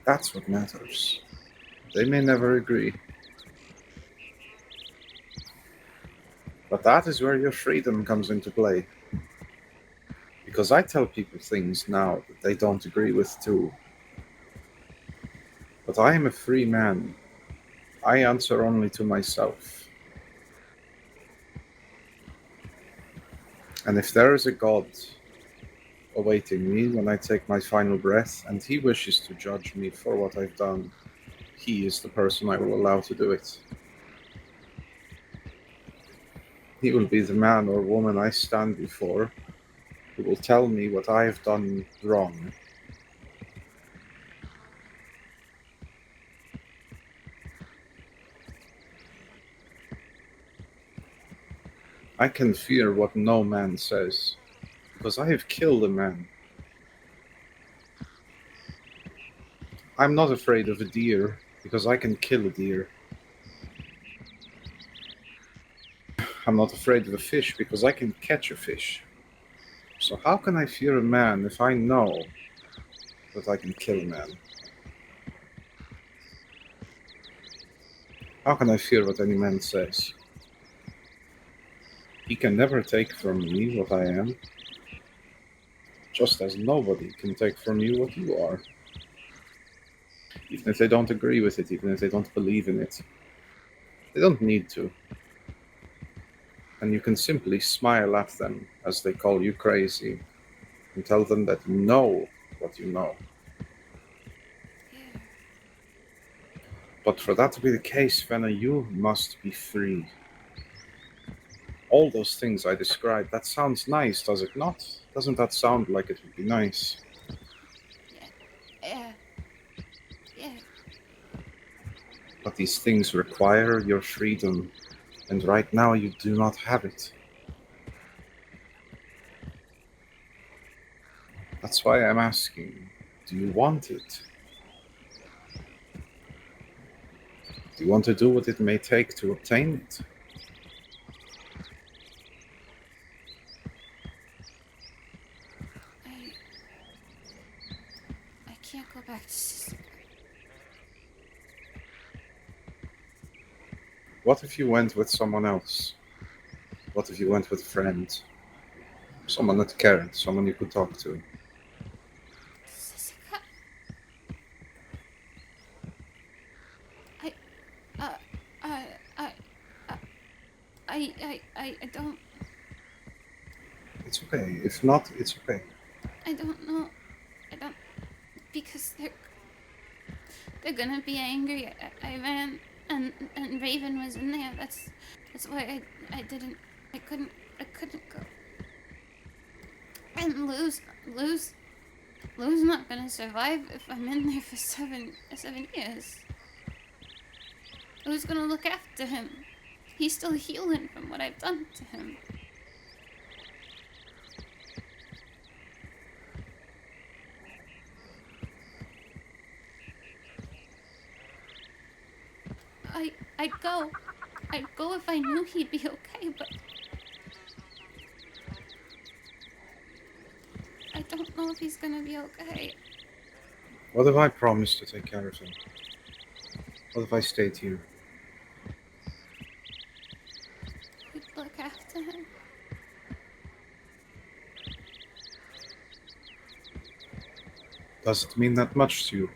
S1: That's what matters. They may never agree, but that is where your freedom comes into play. Because I tell people things now that they don't agree with too. But I am a free man. I answer only to myself. And if there is a God awaiting me when I take my final breath and he wishes to judge me for what I've done, he is the person I will allow to do it. He will be the man or woman I stand before who will tell me what I have done wrong. I can fear what no man says, because I have killed a man. I'm not afraid of a deer, because I can kill a deer. I'm not afraid of a fish, because I can catch a fish. So how can I fear a man if I know that I can kill a man? How can I fear what any man says? He can never take from me what I am, just as nobody can take from you what you are. Even if they don't agree with it, even if they don't believe in it. They don't need to. And you can simply smile at them as they call you crazy and tell them that you know what you know.
S2: Yeah.
S1: But for that to be the case, Fenna, you must be free. All those things I described, that sounds nice, does it not? Doesn't that sound like it would be nice?
S2: Yeah. Yeah. Yeah.
S1: But these things require your freedom, and right now you do not have it. That's why I'm asking, do you want it? Do you want to do what it may take to obtain it?
S2: I. I can't go back to Sister.
S1: What if you went with someone else? What if you went with a friend? Someone that cared, someone you could talk to?
S2: Sister. I. Uh. I. I. I. I don't.
S1: It's okay. If not, it's okay.
S2: I don't know. I don't. Because they're gonna be angry. I ran, and Raven was in there. That's why I didn't. I couldn't go. And Lou's not gonna survive if I'm in there for 7 years. Who's gonna look after him? He's still healing from what I've done to him. I I'd go. I'd go if I knew he'd be okay, but I don't know if he's gonna be okay.
S1: What if I promise to take care of him? What if I stayed here?
S2: You'd look after him.
S1: Does it mean that much to you?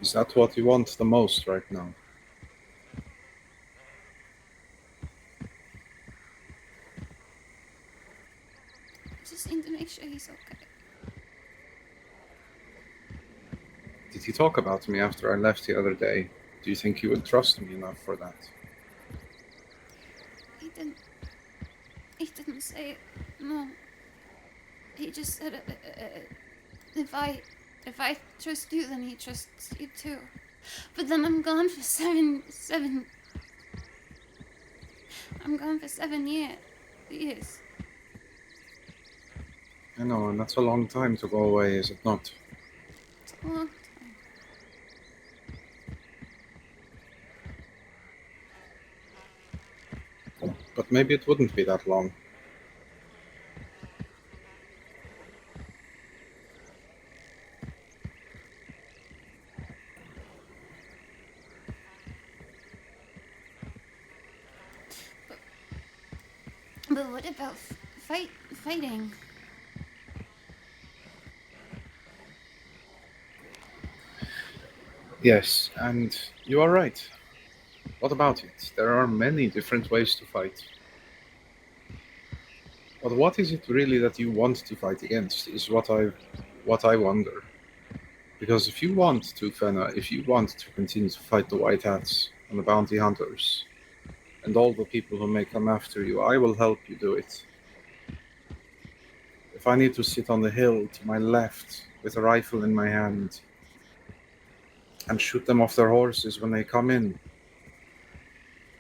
S1: Is that what you want the most right now?
S2: I just need to make sure he's okay.
S1: Did he talk about me after I left the other day? Do you think he would trust me enough for that?
S2: He didn't. He didn't say it. No. He just said if I trust you, then he trusts you too. But then I'm gone for seven. I'm gone for 7 years.
S1: I know, and that's a long time to go away, is it not?
S2: It's a long time.
S1: But maybe it wouldn't be that long.
S2: what about fighting?
S1: Yes, and you are right. What about it? There are many different ways to fight. But what is it really that you want to fight against is what I wonder. Because if you want to, Fenna, if you want to continue to fight the White Hats and the bounty hunters and all the people who may come after you, I will help you do it. If I need to sit on the hill to my left with a rifle in my hand and shoot them off their horses when they come in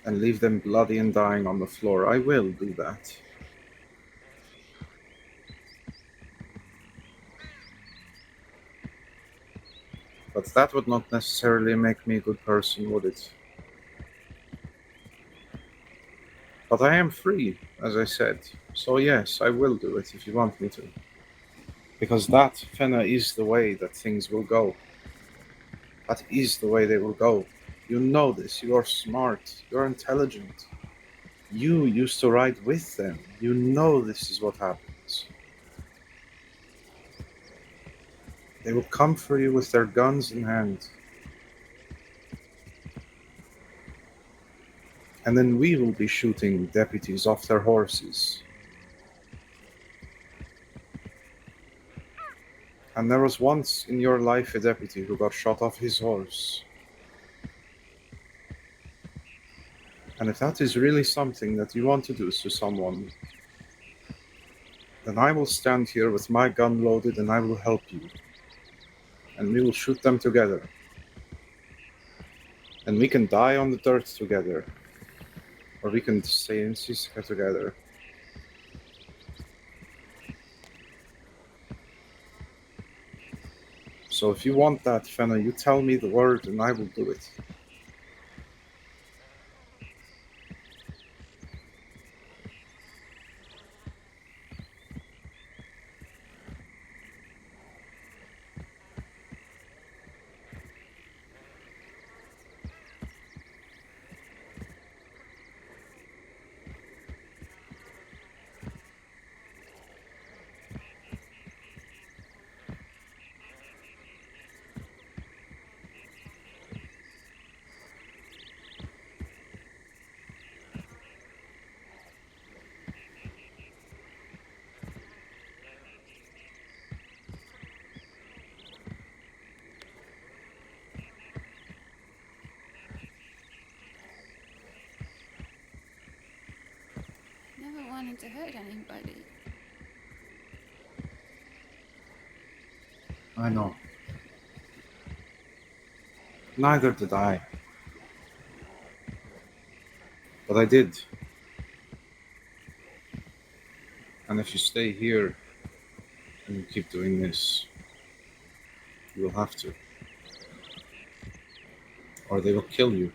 S1: and leave them bloody and dying on the floor, I will do that. But that would not necessarily make me a good person, would it? But I am free, as I said. So yes, I will do it if you want me to. Because that, Fenna, is the way that things will go. That is the way they will go. You know this. You are smart. You're intelligent. You used to ride with them. You know this is what happens. They will come for you with their guns in hand. And then we will be shooting deputies off their horses. And there was once in your life a deputy who got shot off his horse. And if that is really something that you want to do to someone, then I will stand here with my gun loaded and I will help you. And we will shoot them together. And we can die on the dirt together. Or we can stay in Siska together. So if you want that, Fenna, you tell me the word and I will do it.
S2: Never wanted to hurt anybody.
S1: I know. Neither did I. But I did. And if you stay here and you keep doing this, you will have to. Or they will kill you.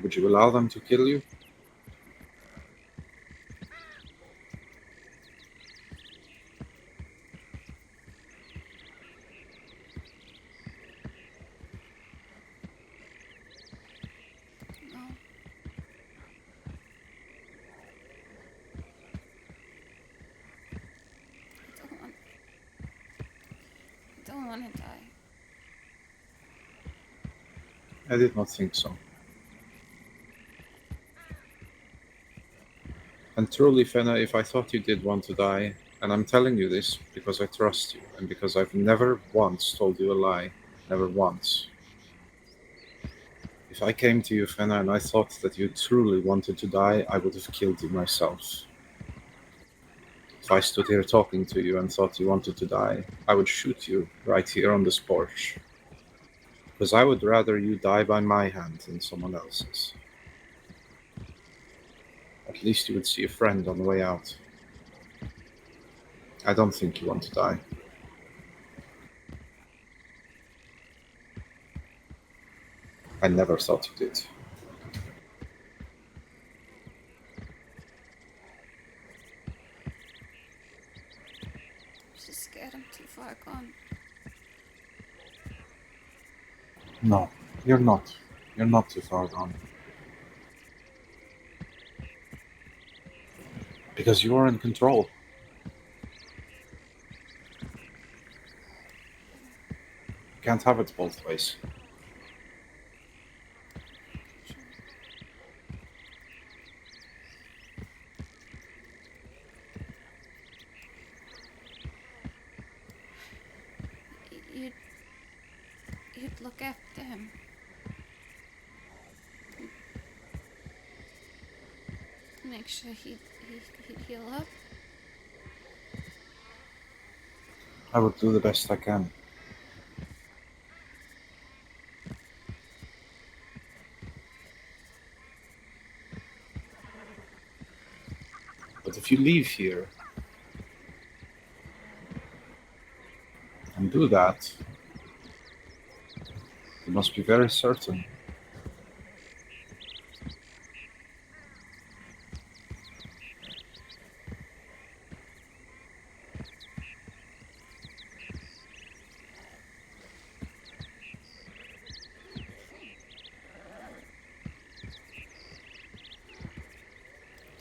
S1: Would you allow them to kill you?
S2: No. I don't want to die.
S1: I did not think so. And truly, Fenna, if I thought you did want to die, and I'm telling you this because I trust you, and because I've never once told you a lie, never once. If I came to you, Fenna, and I thought that you truly wanted to die, I would have killed you myself. If I stood here talking to you and thought you wanted to die, I would shoot you right here on this porch. Because I would rather you die by my hand than someone else's. At least you would see a friend on the way out. I don't think you want to die. I never thought you did.
S2: I'm just scared I'm too far gone.
S1: No, you're not. You're not too far gone. Because you are in control. You can't have it both ways.
S2: You'd, you'd look after him. Make sure he'd heal up.
S1: I would do the best I can. But if you leave here and do that, you must be very certain.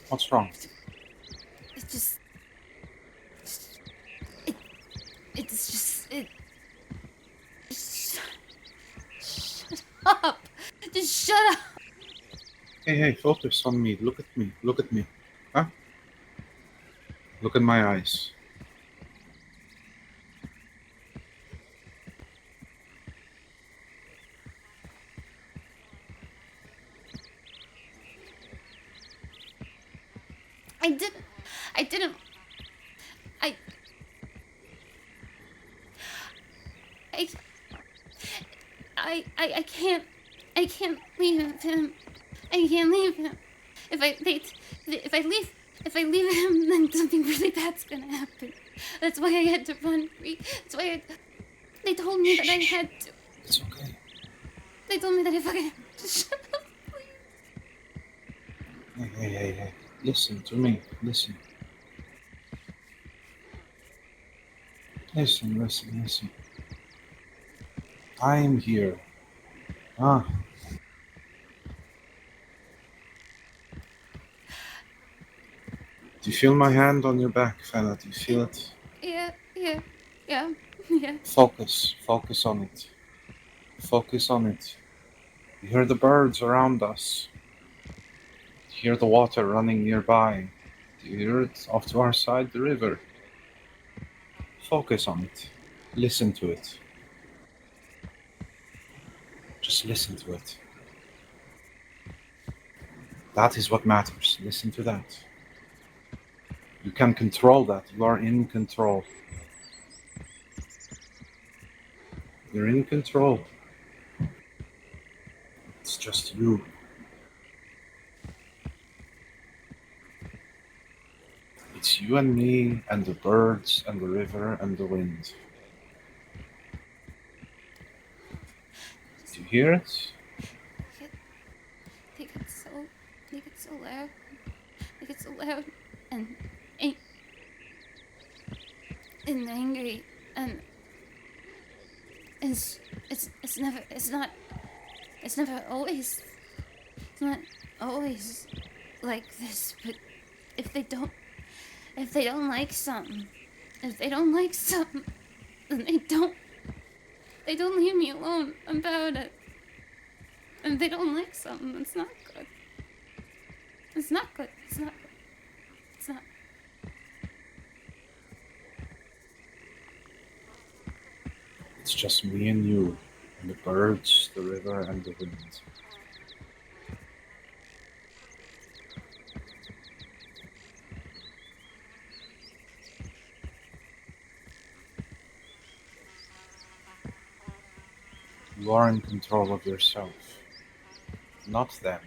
S1: What's wrong?
S2: It just. It. It's just. It. Shut up! Just shut up!
S1: Hey, focus on me. Look at me. Look at me. Huh? Look in my eyes.
S2: I didn't. I didn't. I. I. I can't. I can't leave him. I can't leave him. If I leave him, then something really bad's gonna happen. That's why I had to run free. That's why they told me that I had to.
S1: It's okay.
S2: They told me that if I just shut up, please.
S1: Hey. Listen to me. Listen. Listen. I'm here. Ah. Do you feel my hand on your back, Fenna? Do you feel it?
S2: Yeah.
S1: Focus on it. Focus on it. You hear the birds around us. You hear the water running nearby. Do you hear it off to our side, the river? Focus on it. Listen to it. Just listen to it. That is what matters. Listen to that. You can control that. You are in control. You're in control. It's just you. It's you and me and the birds and the river and the wind. Do you hear it?
S2: They get so loud. They get so loud and and, and angry and it's never always it's not always like this, but if they don't like something, then they don't leave me alone about it. And they don't like something, it's not good. It's not good. It's not good. It's not.
S1: It's just me and you, and the birds, the river, and the wind. You are in control of yourself, not them.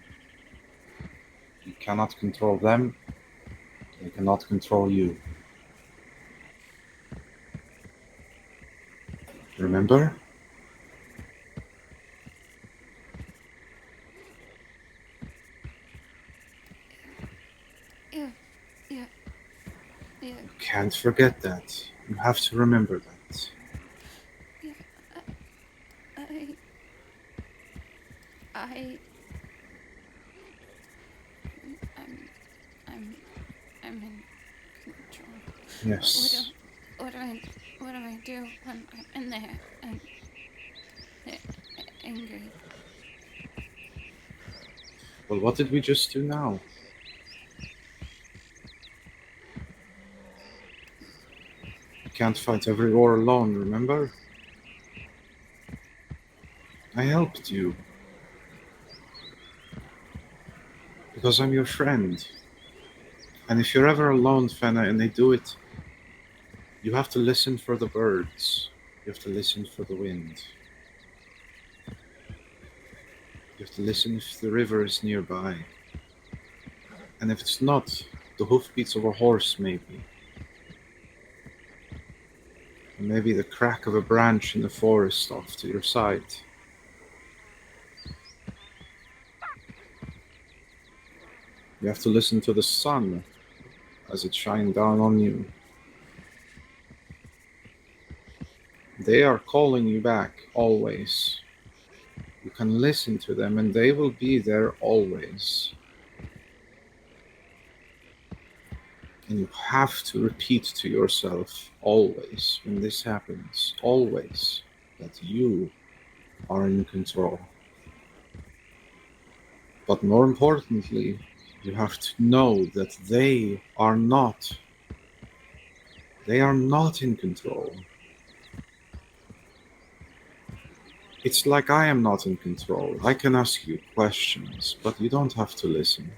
S1: You cannot control them, they cannot control you. Remember?
S2: Yeah. Yeah. Yeah.
S1: You can't forget that. You have to remember that.
S2: Yeah. I. I. I'm. I'm. I'm in control. What do.
S1: Yes.
S2: What do I. What do I do when I'm in there and they're angry?
S1: Well, what did we just do now? You can't fight every war alone, remember? I helped you because I'm your friend. And if you're ever alone, Fenna, and they do it, you have to listen for the birds. You have to listen for the wind. You have to listen if the river is nearby. And if it's not, the hoofbeats of a horse, maybe. Or maybe the crack of a branch in the forest off to your side. You have to listen to the sun as it shines down on you. They are calling you back, always. You can listen to them and they will be there always. And you have to repeat to yourself always, when this happens, always, that you are in control. But more importantly, you have to know that they are not. They are not in control. It's like I am not in control. I can ask you questions, but you don't have to listen.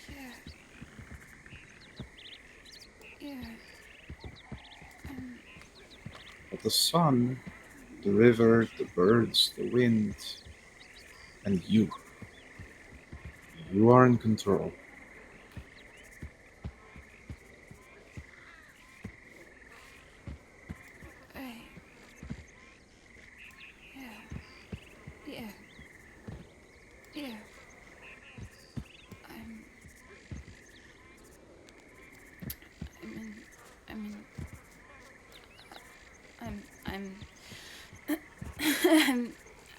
S2: Yeah. Yeah. Um.
S1: But the sun, the river, the birds, the wind, and you are in control.
S2: Right. Yeah. Yeah. Yeah. I'm. I'm in. I'm in.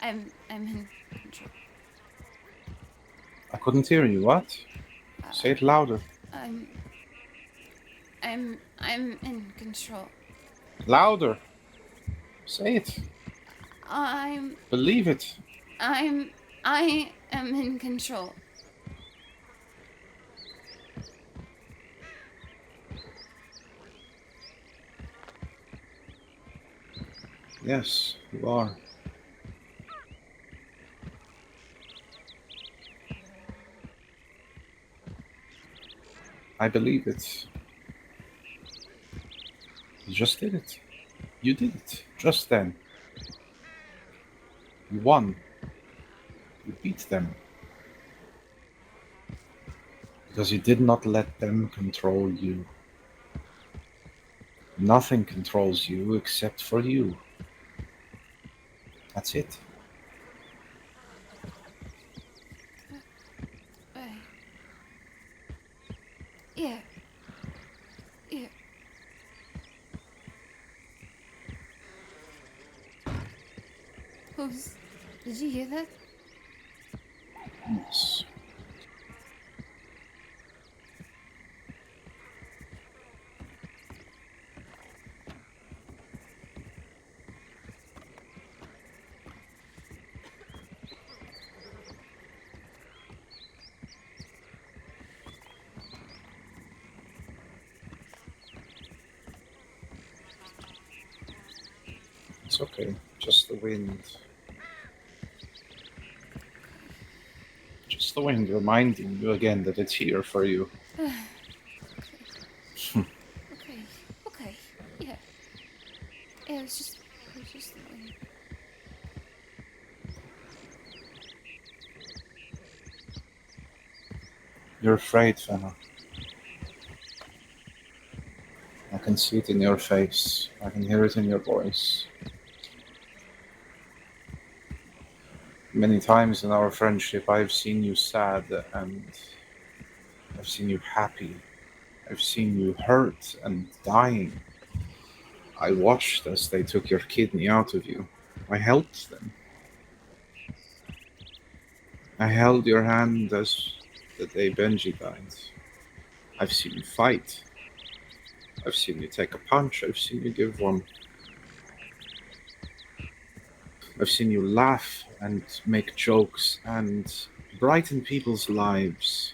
S2: I'm. I'm in control.
S1: I couldn't hear you. What? Say
S2: Uh,
S1: it louder.
S2: I'm. I'm in control.
S1: Louder. Say it.
S2: I'm.
S1: Believe it.
S2: I'm. I am in control.
S1: Yes, you are. I believe it. You just did it. You did it. Just then. You won. You beat them. Because you did not let them control you. Nothing controls you except for you. That's it.
S2: Right. Yeah. Yeah. Who's? Did you hear that?
S1: Yes. It's okay. Just the wind. Just the wind reminding you again that it's here for you.
S2: Okay. Okay. Okay. Yeah. Yeah. It was just. It was just the wind.
S1: You're afraid, Fenna. I can see it in your face. I can hear it in your voice. Many times in our friendship, I've seen you sad and I've seen you happy. I've seen you hurt and dying. I watched as they took your kidney out of you. I helped them. I held your hand as the day Benji died. I've seen you fight. I've seen you take a punch. I've seen you give one. I've seen you laugh and make jokes and brighten people's lives.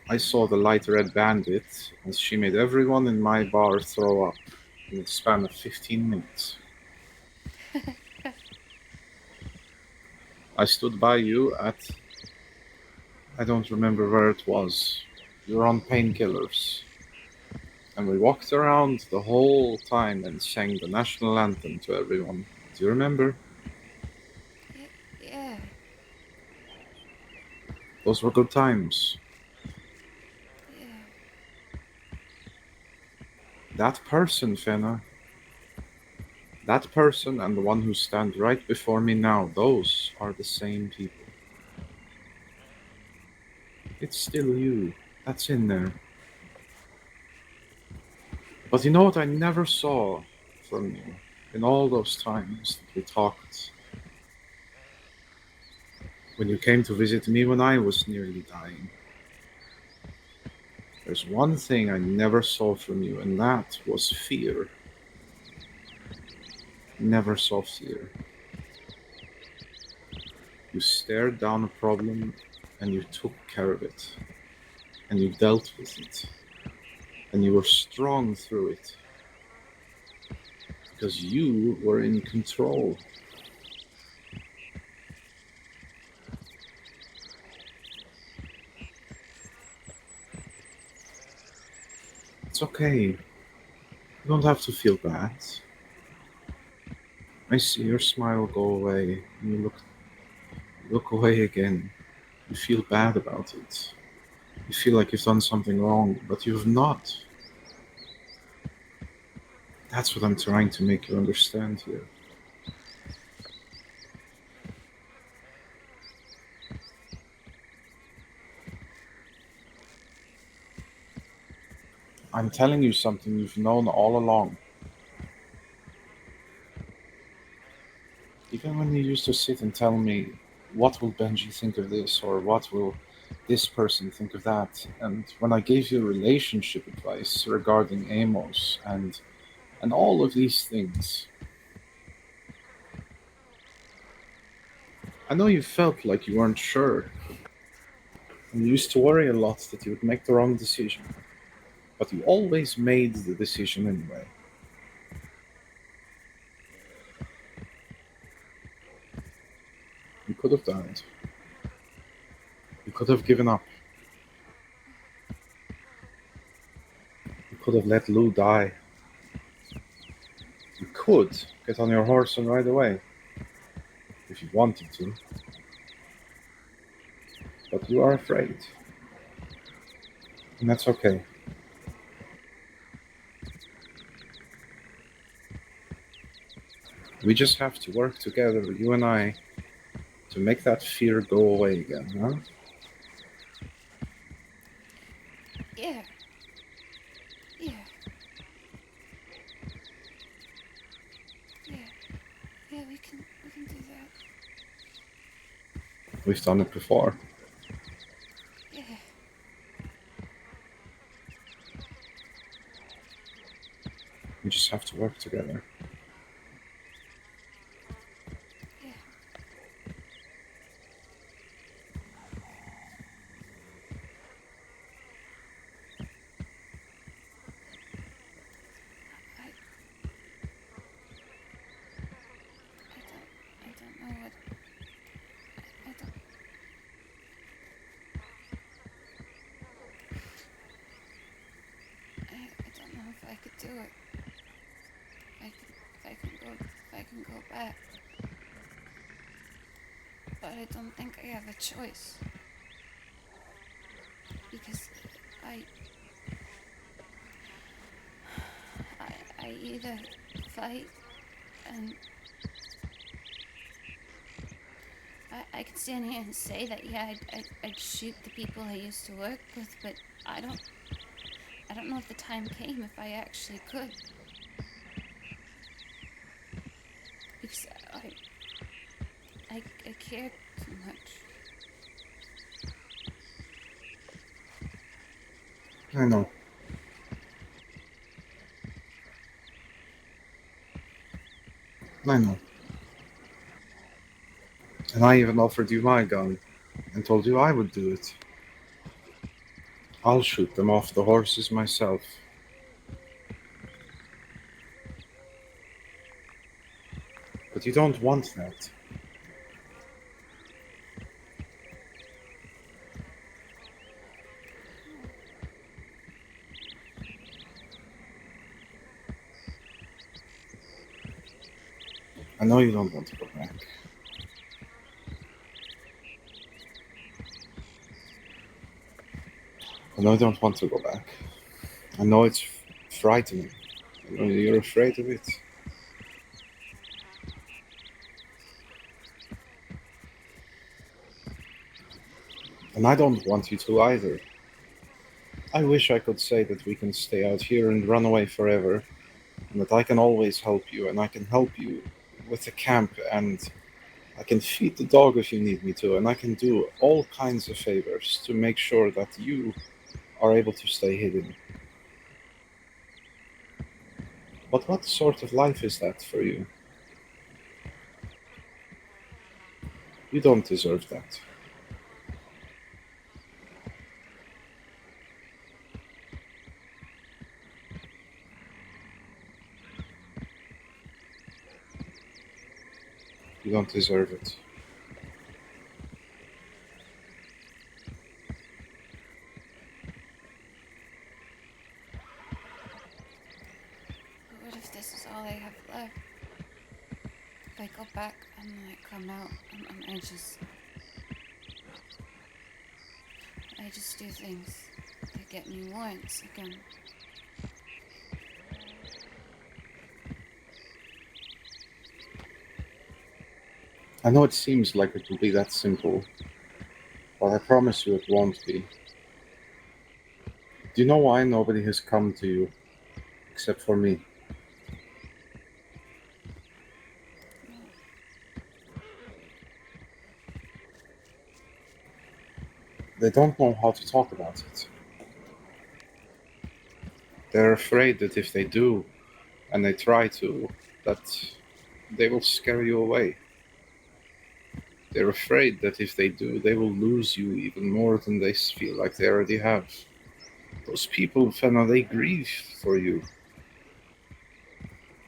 S1: I saw the light red bandit as she made everyone in my bar throw up in the span of 15 minutes. I stood by you at, I don't remember where it was. You were on painkillers. And we walked around the whole time and sang the national anthem to everyone. Do you remember?
S2: Yeah.
S1: Those were good times.
S2: Yeah.
S1: That person, Fenna, that person and the one who stands right before me now, those are the same people. It's still you. That's in there. But you know what I never saw from you in all those times that we talked? When you came to visit me when I was nearly dying. There's one thing I never saw from you, and that was fear. Never saw fear. You stared down a problem and you took care of it. And you dealt with it. And you were strong through it. Because you were in control. It's okay. You don't have to feel bad. I see your smile go away, and you look away again. You feel bad about it. You feel like you've done something wrong, but you've not. That's what I'm trying to make you understand here. I'm telling you something you've known all along. Even when you used to sit and tell me, what will Benji think of this, or what will this person think of that, and when I gave you relationship advice regarding Amos and all of these things, I know you felt like you weren't sure. And you used to worry a lot that you would make the wrong decision. But you always made the decision anyway. You could have died. You could have given up. You could have let Lou die. You could get on your horse and ride away if you wanted to. But you are afraid. And that's okay. We just have to work together, you and I, to make that fear go away again, huh?
S2: Yeah. Yeah. Yeah. Yeah, we can do that.
S1: We've done it before.
S2: Yeah.
S1: We just have to work together.
S2: Yeah. I I don't know what I don't I don't know if I could do it. If I can go back. But I don't think I have a choice. Because I I either fight and I could stand here and say that, yeah, I'd shoot the people I used to work with, but I don't, I don't know if the time came if I actually could. Because I care too much.
S1: I know. I know. And I even offered you my gun and told you I would do it. I'll shoot them off the horses myself. But you don't want that. I know you don't want to go back. I know you don't want to go back. I know it's frightening. I know you're afraid of it. And I don't want you to either. I wish I could say that we can stay out here and run away forever, and that I can always help you, and I can help you with the camp, and I can feed the dog if you need me to, and I can do all kinds of favors to make sure that you are able to stay hidden. But what sort of life is that for you? You don't deserve that. You don't deserve it.
S2: But what if this is all I have left? If I go back and then I come out, and I just do things that get me warrants again.
S1: I know it seems like it will be that simple, but I promise you it won't be. Do you know why nobody has come to you except for me?
S2: No.
S1: They don't know how to talk about it. They're afraid that if they do, and they try to, that they will scare you away. They're afraid that if they do, they will lose you even more than they feel like they already have. Those people, Fenna, they grieve for you.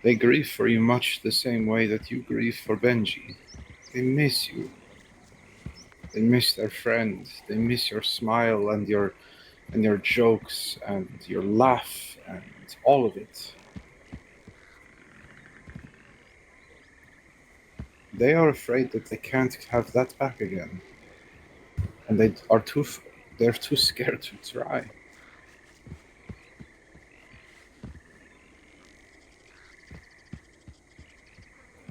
S1: They grieve for you much the same way that you grieve for Benji. They miss you. They miss their friend. They miss your smile and your jokes and your laugh and all of it. They are afraid that they can't have that back again, and they're too scared to try.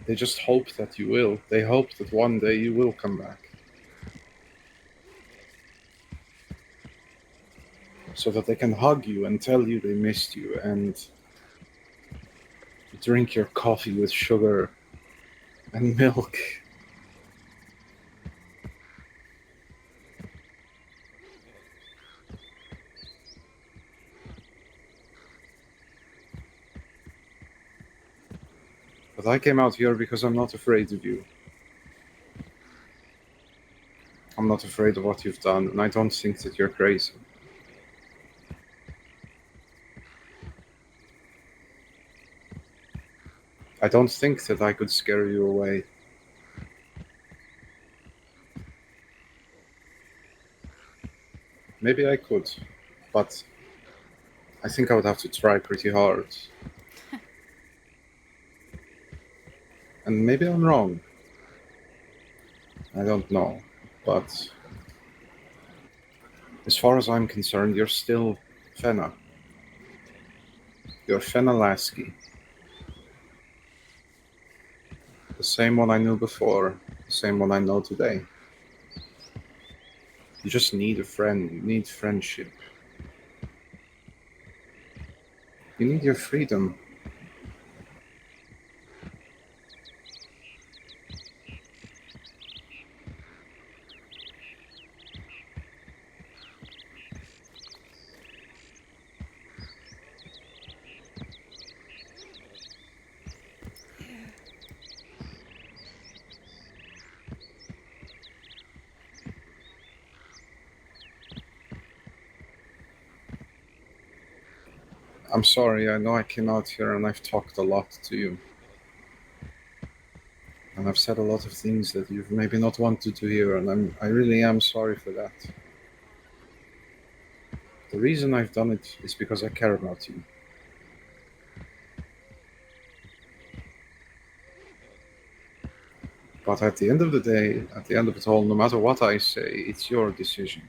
S1: They just hope that you will. They hope that one day you will come back, so that they can hug you and tell you they missed you and drink your coffee with sugar and milk. But I came out here because I'm not afraid of you. I'm not afraid of what you've done, and I don't think that you're crazy. I don't think that I could scare you away. Maybe I could, but I think I would have to try pretty hard. And maybe I'm wrong. I don't know. But as far as I'm concerned, you're still Fenna. You're Fenna Lasky. The same one I knew before. the same one I know today. You just need a friend, you need friendship. You need your freedom.
S2: Yeah.
S1: I'm sorry, I know I came out here and I've talked a lot to you. And I've said a lot of things that you've maybe not wanted to hear, and I really am sorry for that. The reason I've done it is because I care about you. But at the end of the day, at the end of it all, no matter what I say, it's your decision.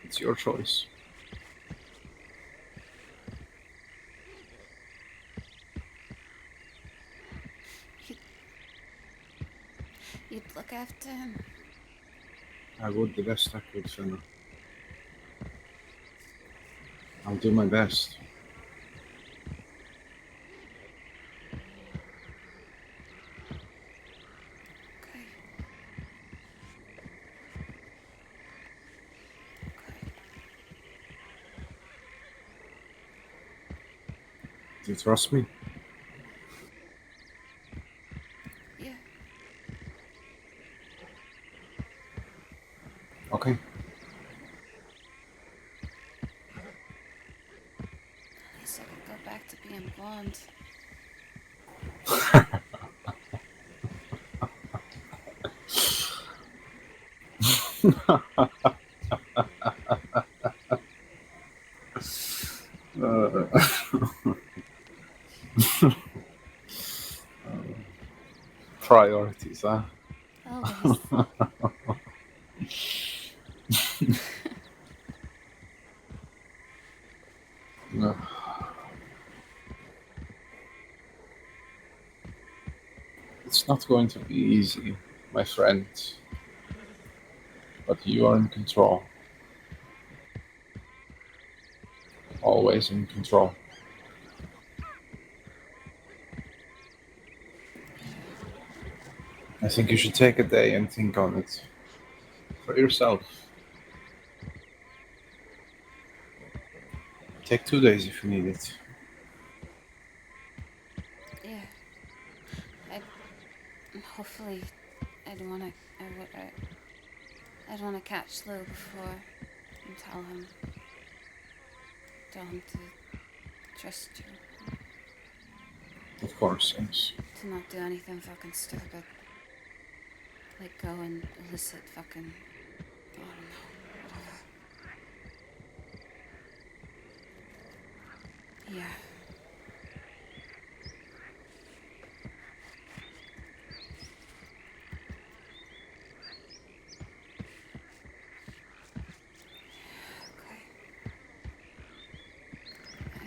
S1: It's your choice.
S2: You'd, you'd look after him.
S1: I would the best I could, Fenna. I'll do my best.
S2: Okay. Okay.
S1: Do you trust me?
S2: Yeah.
S1: Okay.
S2: At least I could go back to being blonde.
S1: Uh, priorities, huh?
S2: Always.
S1: No. It's not going to be easy, my friend. But you are in control. Always in control. I think you should take a day and think on it. For yourself. Take 2 days if you need it.
S2: Yeah. I. Hopefully, I don't wanna. I don't wanna catch Lou before and tell him to trust you,
S1: Of course, yes.
S2: to not do anything fucking stupid, like go and illicit fucking. I don't know, whatever. Yeah. Okay. I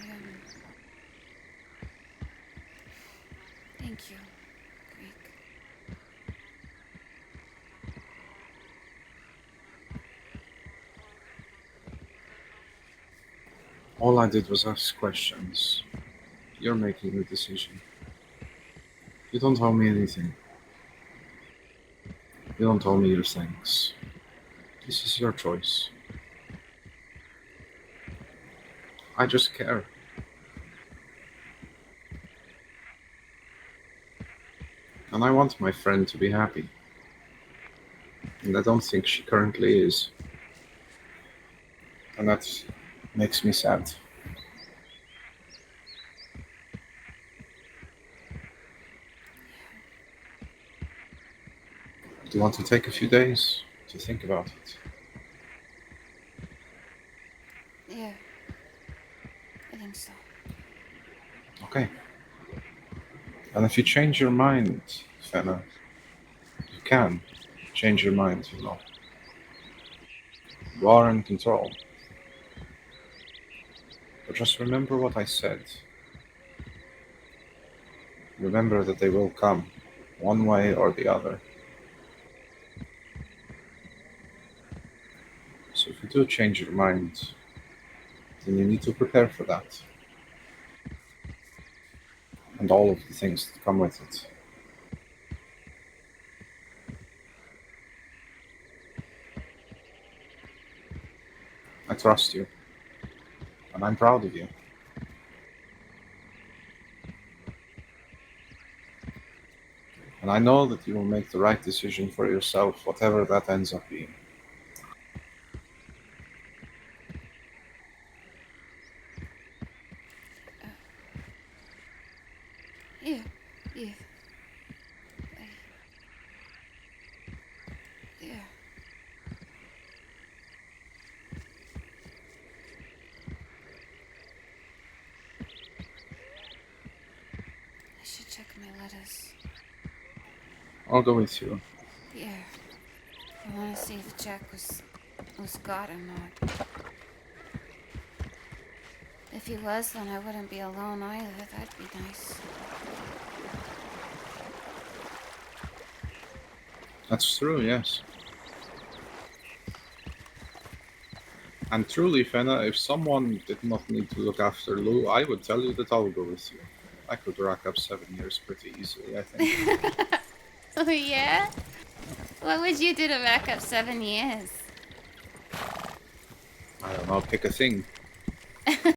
S2: Thank you, Greek.
S1: All I did was ask questions. You're making the decision. You don't owe me anything. You don't owe me your thanks. This is your choice. I just care. And I want my friend to be happy. And I don't think she currently is. And that makes me sad. Do you want to take a few days to think about it?
S2: Yeah, I think so.
S1: Okay. And if you change your mind, Fenna, you can change your mind, you know. You are in control. But just remember what I said. Remember that they will come, one way or the other. So if you do change your mind, then you need to prepare for that. And all of the things that come with it. I trust you, and I'm proud of you. And I know that you will make the right decision for yourself, whatever that ends up being.
S2: Yeah, yeah, I, yeah. I should check my letters.
S1: I'll go with you.
S2: Yeah, I want to see if Jack was God or not. If he was, then I wouldn't be alone either. That'd be nice.
S1: That's true, yes. And truly, Fenna, if someone did not need to look after Lou, I would tell you that I'll go with you. I could rack up 7 years pretty easily, I think.
S2: Oh yeah? What would you do to rack up 7 years?
S1: I don't know, pick a thing.